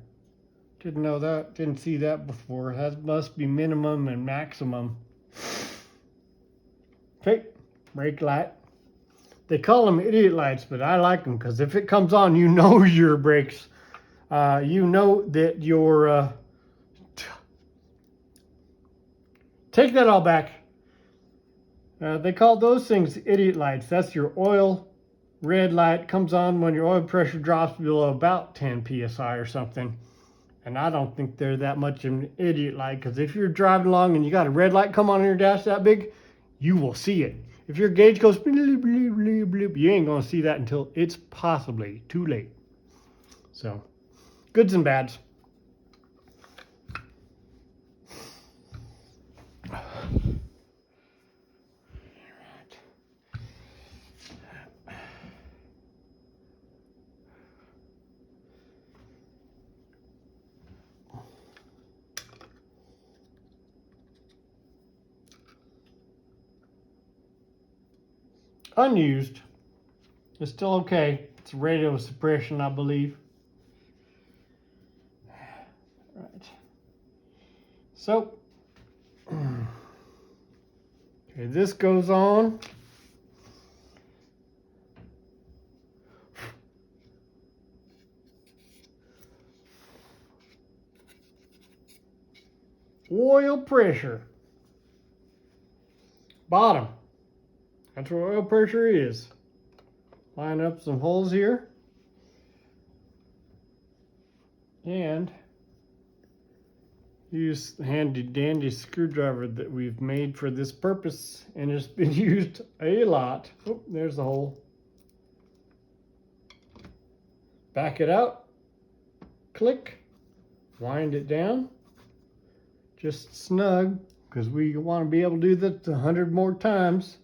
Didn't know that, didn't see that before. That must be minimum and maximum. Okay, brake light. They call them idiot lights, but I like them because if it comes on, you know your brakes. You know that your... Take that all back. They call those things idiot lights. That's your oil red light. Comes on when your oil pressure drops below about 10 psi or something. And I don't think they're that much of an idiot light, because if you're driving along and you got a red light come on in your dash that big, you will see it. If your gauge goes bleep, bleep, bleep, bleep, you ain't going to see that until it's possibly too late. So, goods and bads. Unused. It's still okay. It's radio suppression, I believe. Right. So, okay, this goes on. Oil pressure. Bottom. That's where oil pressure is. Line up some holes here. And use the handy dandy screwdriver that we've made for this purpose, and it's been used a lot. Oh, there's the hole. Back it out. Click. Wind it down. Just snug, because we want to be able to do that 100 more times.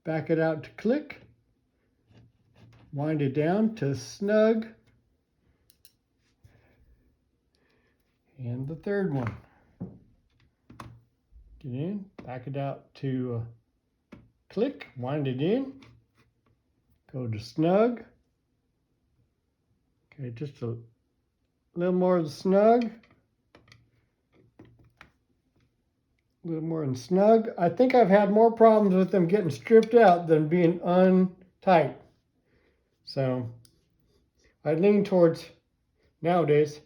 Back it out to click. Wind it down to snug. And the third one. Get in, back it out to click, wind it in. Go to snug. Okay, just a little more of the snug. A little more than snug. I think I've had more problems with them getting stripped out than being untight. So I lean towards, nowadays,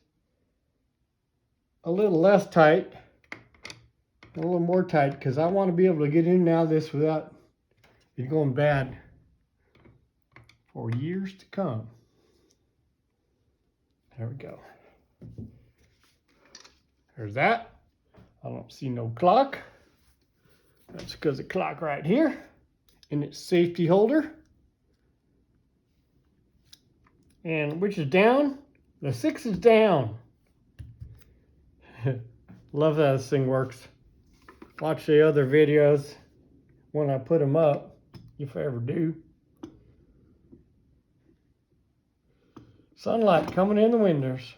a little less tight, a little more tight, because I want to be able to get in now this without it going bad for years to come. There we go. There's that. I don't see no clock. That's because the clock right here in its safety holder. And which is down? The 6 is down. Love how this thing works. Watch the other videos when I put them up, if I ever do. Sunlight coming in the windows.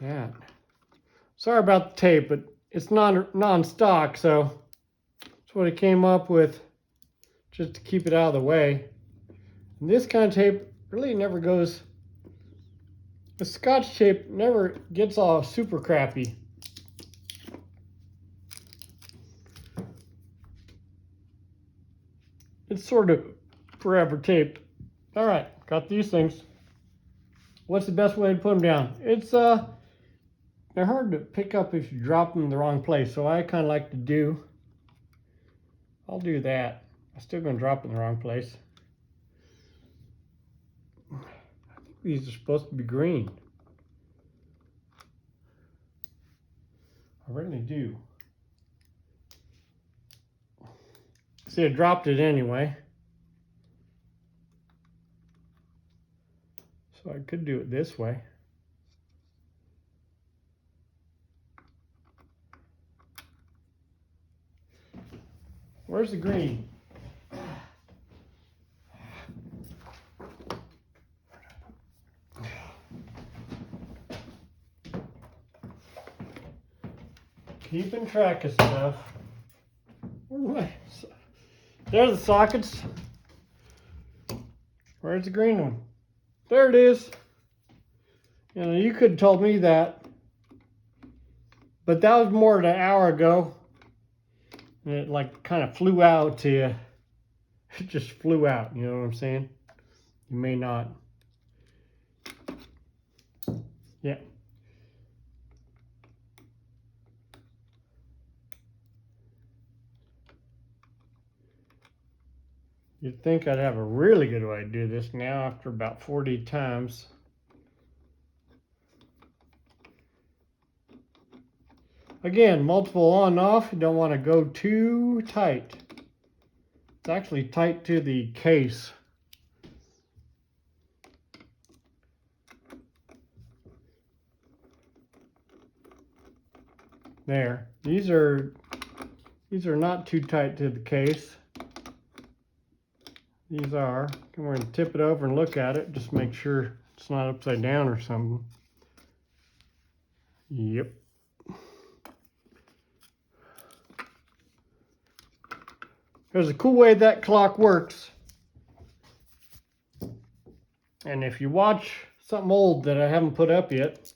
That. Sorry about the tape, but it's non-stock, so that's what I came up with just to keep it out of the way. And this kind of tape really never goes, the Scotch tape never gets all super crappy. It's sort of forever taped. All right, got these things. What's the best way to put them down? It's they're hard to pick up if you drop them in the wrong place, so I kind of like to do, I'll do that. I'm still going to drop in the wrong place. these are supposed to be green. I really do. See, I dropped it anyway. So I could do it this way. Where's the green? Keeping track of stuff. There's the sockets. Where's the green one? There it is. You know, you could have told me that. But that was more than an hour ago. And it like kind of flew out to you. It just flew out, you know what I'm saying? You may not. Yeah. You'd think I'd have a really good way to do this now after about 40 times. Again, multiple on and off. You don't want to go too tight. It's actually tight to the case. There. These are not too tight to the case. These are. We're going to tip it over and look at it. Just make sure it's not upside down or something. Yep. There's a cool way that clock works. And if you watch something old that I haven't put up yet,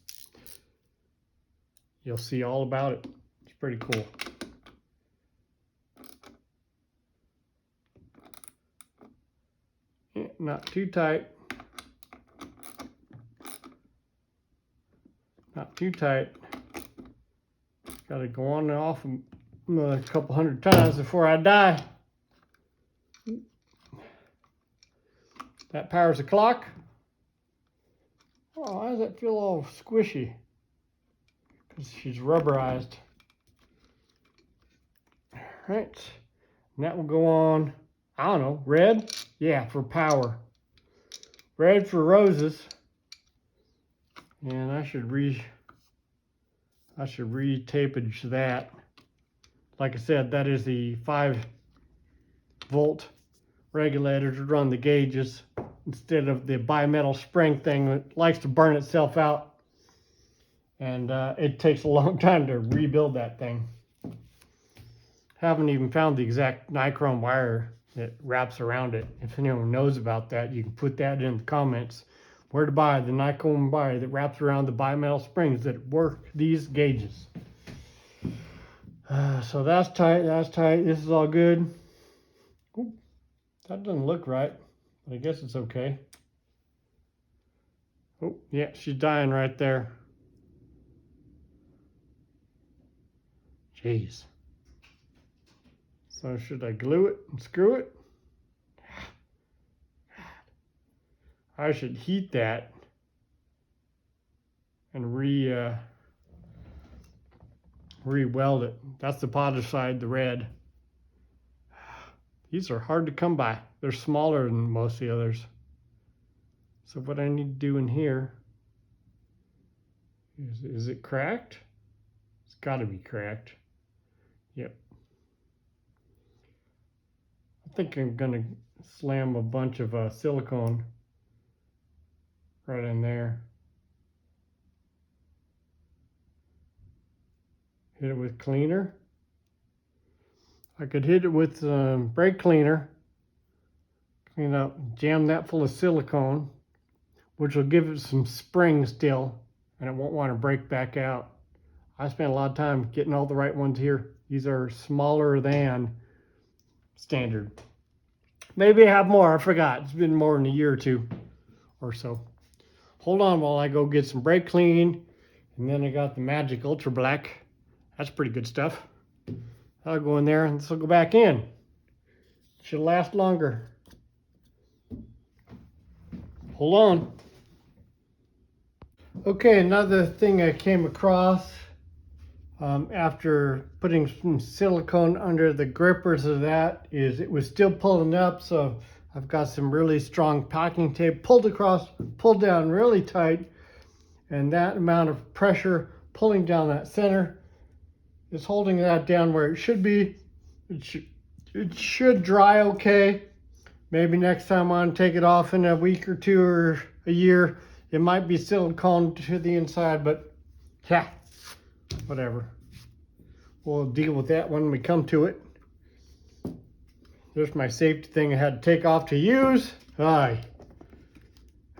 you'll see all about it. It's pretty cool. Yeah, not too tight. Not too tight. Got to go on and off a couple hundred times before I die. That powers the clock. Oh, why does that feel all squishy? Because she's rubberized. All right. And that will go on, I don't know, red? Yeah, for power. Red for roses. And I should re-tapage that. Like I said, that is the 5-volt regulator to run the gauges instead of the bimetal spring thing that likes to burn itself out. And it takes a long time to rebuild that thing. Haven't even found the exact nichrome wire that wraps around it. If anyone knows about that, you can put that in the comments. Where to buy the nichrome wire that wraps around the bimetal springs that work these gauges. So that's tight, that's tight. This is all good. Ooh, that doesn't look right, but I guess it's okay. Oh, yeah, she's dying right there. Jeez. So should I glue it and screw it? I should heat that and re-weld it. That's the polished side, the red. These are hard to come by. They're smaller than most of the others. So what I need to do in here is it cracked? It's got to be cracked. Yep. I think I'm gonna slam a bunch of silicone right in there. Hit it with cleaner. I could hit it with brake cleaner. Clean up, jam that full of silicone, which will give it some spring still, and it won't want to break back out. I spent a lot of time getting all the right ones here. These are smaller than standard. Maybe I have more, I forgot. It's been more than a year or two or so. Hold on while I go get some brake clean, and then I got the Magic Ultra Black. That's pretty good stuff. I'll go in there and this will go back in. Should last longer. Hold on. Okay, another thing I came across after putting some silicone under the grippers of that is it was still pulling up, so I've got some really strong packing tape pulled across, pulled down really tight, and that amount of pressure pulling down that center is holding that down where it should be. It should dry okay. Maybe next time on, take it off in a week or two or a year. It might be silicone to the inside, but yeah, whatever. We'll deal with that when we come to it. There's my safety thing I had to take off to use. Aye.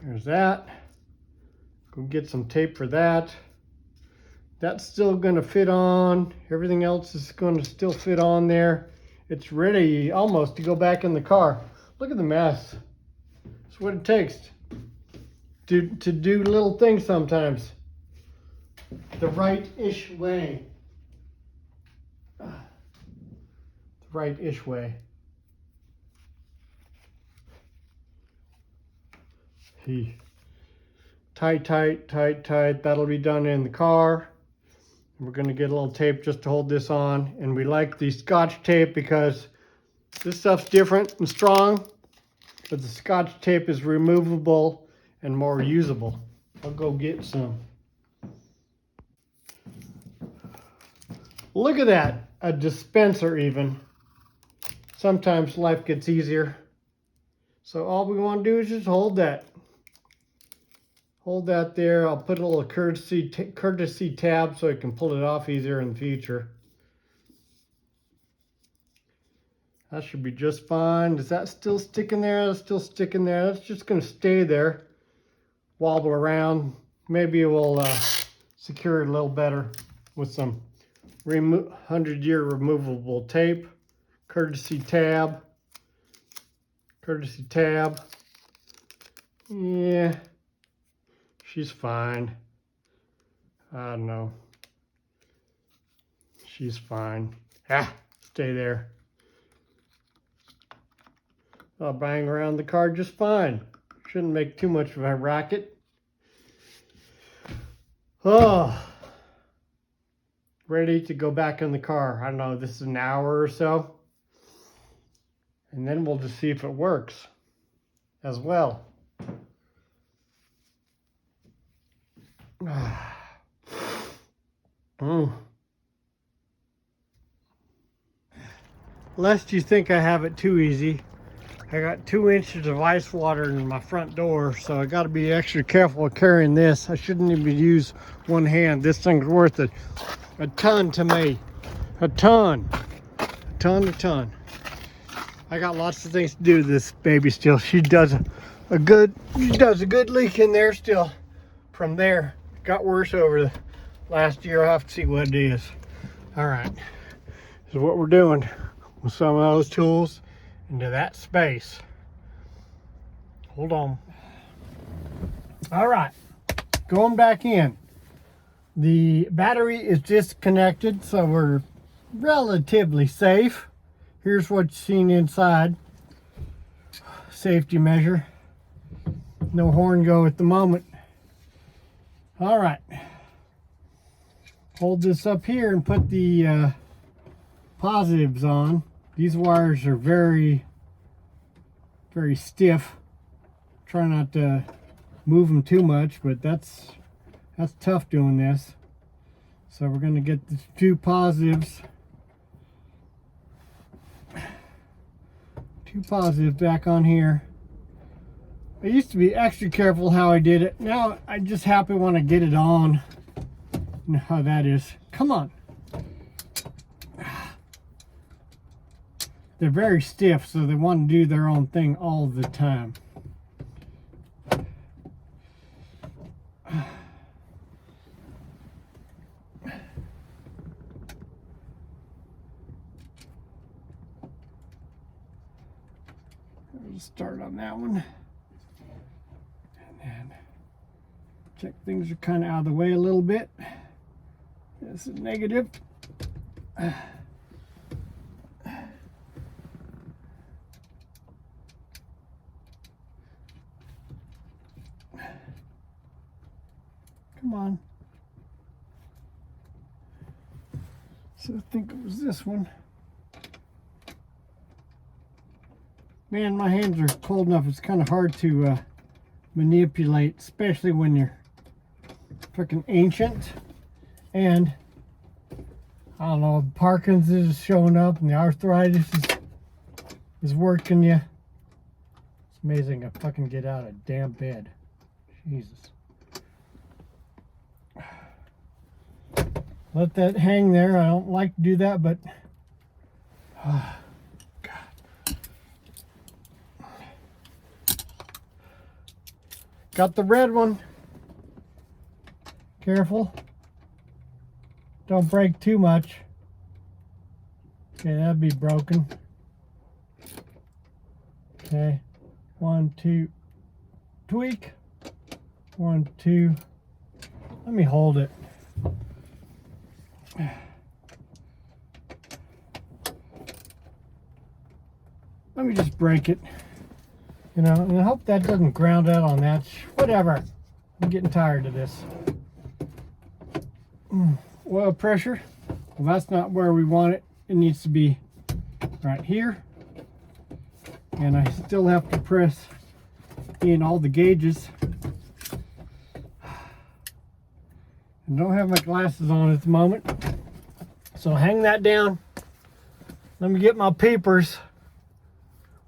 There's that. Go get some tape for that. That's still gonna fit on. Everything else is gonna still fit on there. It's ready almost to go back in the car. Look at the mess. That's what it takes to do little things sometimes. The right-ish way. The right-ish way. Tight, tight, tight, tight. That'll be done in the car. We're gonna get a little tape just to hold this on. And we like the Scotch tape because this stuff's different and strong, but the Scotch tape is removable and more usable. I'll go get some. Look at that, a dispenser even. Sometimes life gets easier. So all we want to do is just hold that. Hold that there. I'll put a little courtesy tab so I can pull it off easier in the future. That should be just fine. Is that still sticking there? That's still sticking there. That's just going to stay there. Wobble around. Maybe we'll secure it a little better with some 100-year removable tape. Courtesy tab. Courtesy tab. Yeah. She's fine. I don't know. She's fine. Ah, stay there. I'll bang around the car just fine. Shouldn't make too much of a racket. Oh, ready to go back in the car. I don't know, this is an hour or so. And then we'll just see if it works as well. Lest you think I have it too easy, I got 2 inches of ice water in my front door, so I got to be extra careful of carrying this. I shouldn't even use one hand. This thing's worth a ton to me. A ton. A ton. I got lots of things to do to this baby still. She does a good leak in there still. From there, got worse over the last year. I'll have to see what it is. All right, this is what we're doing with some of those tools into that space. Hold on. All right, going back in. The battery is disconnected, so we're relatively safe. Here's what's seen inside. Safety measure. No horn go at the moment. All right. Hold this up here and put the positives on. These wires are very, very stiff. Try not to move them too much, but that's tough doing this. So we're going to get the 2 positives. 2 positives back on here. I used to be extra careful how I did it. Now I just happy want to get it on. You know how that is. Come on. They're very stiff, so they want to do their own thing all the time. We'll start on that one. And then check things are kind of out of the way a little bit. This is negative. Come Come on. So I think it was this one. Man, my hands are cold enough. It's kind of hard to manipulate, especially when you're freaking ancient. And I don't know, Parkinson's is showing up and the arthritis is working you. It's amazing I fucking get out of damn bed. Jesus. Let that hang there. I don't like to do that, but God. Got the red one. Careful. Don't break too much. Okay, that'd be broken. Okay. 1, 2. Tweak. 1, 2. Let me hold it. Let me just break it. You know, and I hope that doesn't ground out on that. Whatever. I'm getting tired of this. Oil pressure. Well, that's not where we want it. It needs to be right here. And I still have to press in all the gauges. I don't have my glasses on at the moment. So hang that down. Let me get my peepers.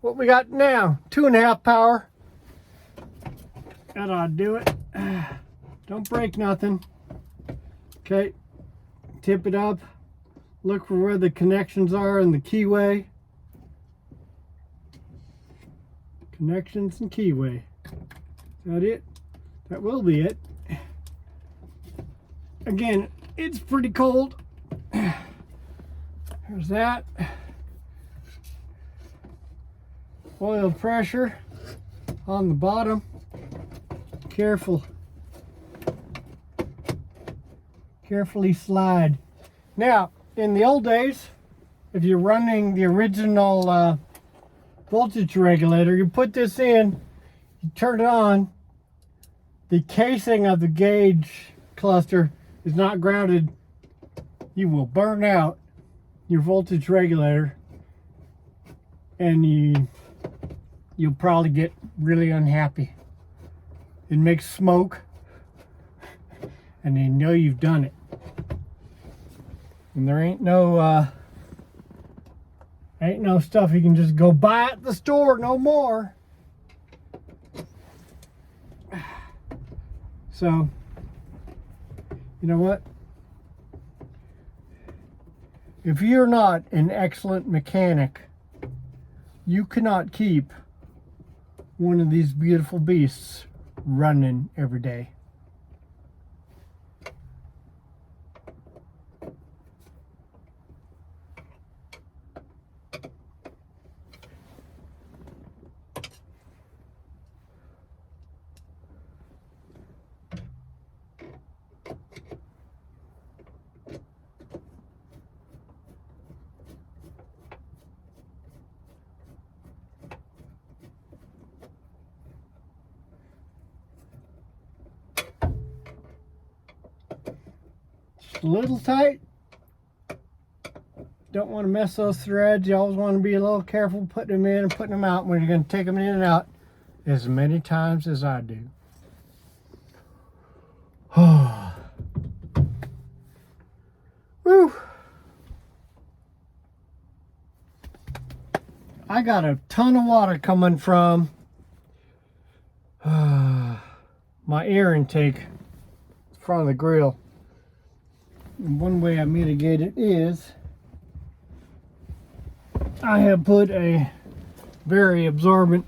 What we got now? 2.5 power. That ought to do it. Don't break nothing. Okay. Tip it up. Look for where the connections are in the keyway. Connections and keyway. Is that it? That will be it. Again, it's pretty cold. There's that. Oil pressure on the bottom. Careful. Carefully slide. Now, in the old days, if you're running the original voltage regulator, you put this in, you turn it on, the casing of the gauge cluster is not grounded. You will burn out your voltage regulator and you'll probably get really unhappy. It makes smoke and they know you've done it. And there ain't no stuff you can just go buy at the store no more. So, you know what? If you're not an excellent mechanic, you cannot keep one of these beautiful beasts running every day. A little tight. Don't want to mess those threads. You always want to be a little careful putting them in and putting them out when you're going to take them in and out as many times as I do. Woo. I got a ton of water coming from my air intake from the grill. And one way I mitigate it is I have put a very absorbent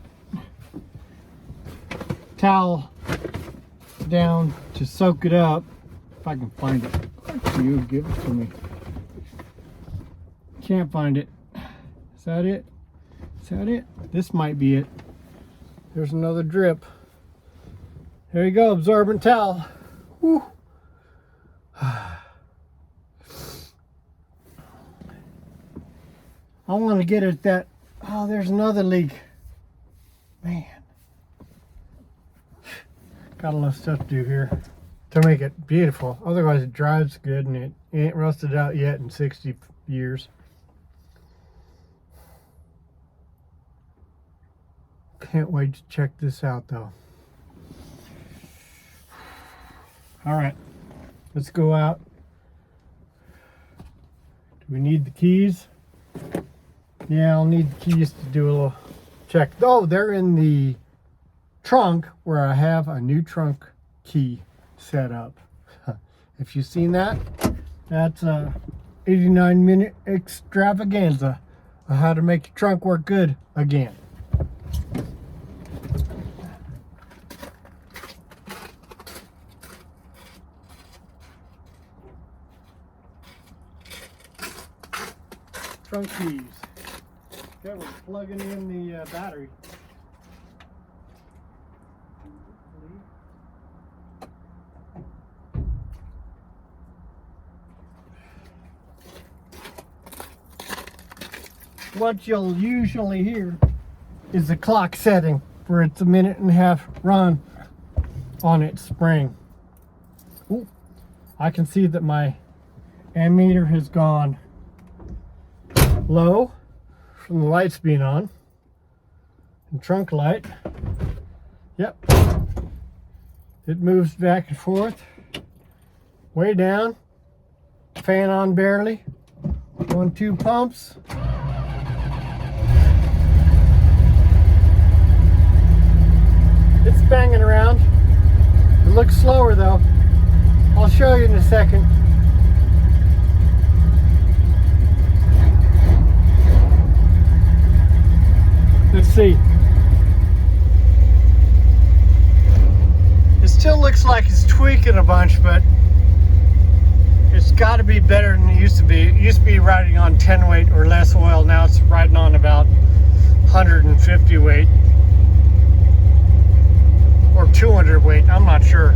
towel down to soak it up. If I can find it. You give it to me. Can't find it. Is that it? Is that it? This might be it. There's another drip. There you go, absorbent towel. Woo. I want to get at that. Oh, there's another leak. Man. Got a lot of stuff to do here. to make it beautiful. Otherwise it drives good and it ain't rusted out yet in 60 years. Can't wait to check this out though. All right, let's go out. Do we need the keys? Yeah, I'll need the keys to do a little check. Oh, they're in the trunk where I have a new trunk key set up. If you've seen that, that's a 89-minute extravaganza of how to make your trunk work good again. Trunk keys. Okay, we're plugging in the battery. What you'll usually hear is the clock setting for its 1.5-minute run on its spring. Ooh, I can see that my ammeter has gone low from the lights being on. And trunk light, yep, it moves back and forth, way down, fan on barely, 1-2 pumps. It's banging around. It looks slower though. I'll show you in a second. Let's see. It still looks like it's tweaking a bunch, but it's got to be better than it used to be. It used to be riding on 10 weight or less oil. Now it's riding on about 150 weight. Or 200 weight, I'm not sure.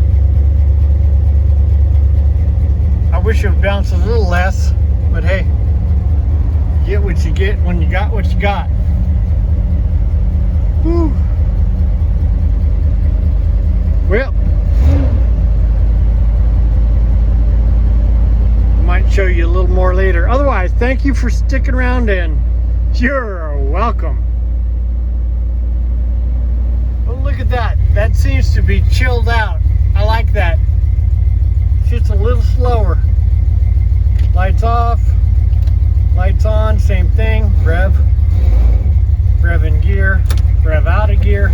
I wish it would bounce a little less, but hey, you get what you get when you got what you got. Whew. Well, I might show you a little more later. Otherwise, thank you for sticking around and you're welcome. Oh, look at that. That seems to be chilled out. I like that. It's just a little slower. Lights off, lights on, same thing. Rev in gear, rev out of gear.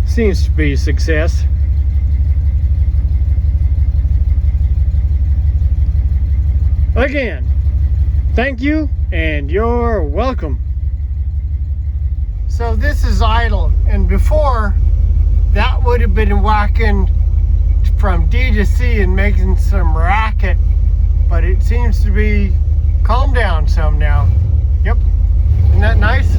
Seems to be a success. Again, thank you and you're welcome. So this is idle, and before that would have been whacking from D to C and making some racket, but it seems to be calmed down some now. Yep, isn't that nice?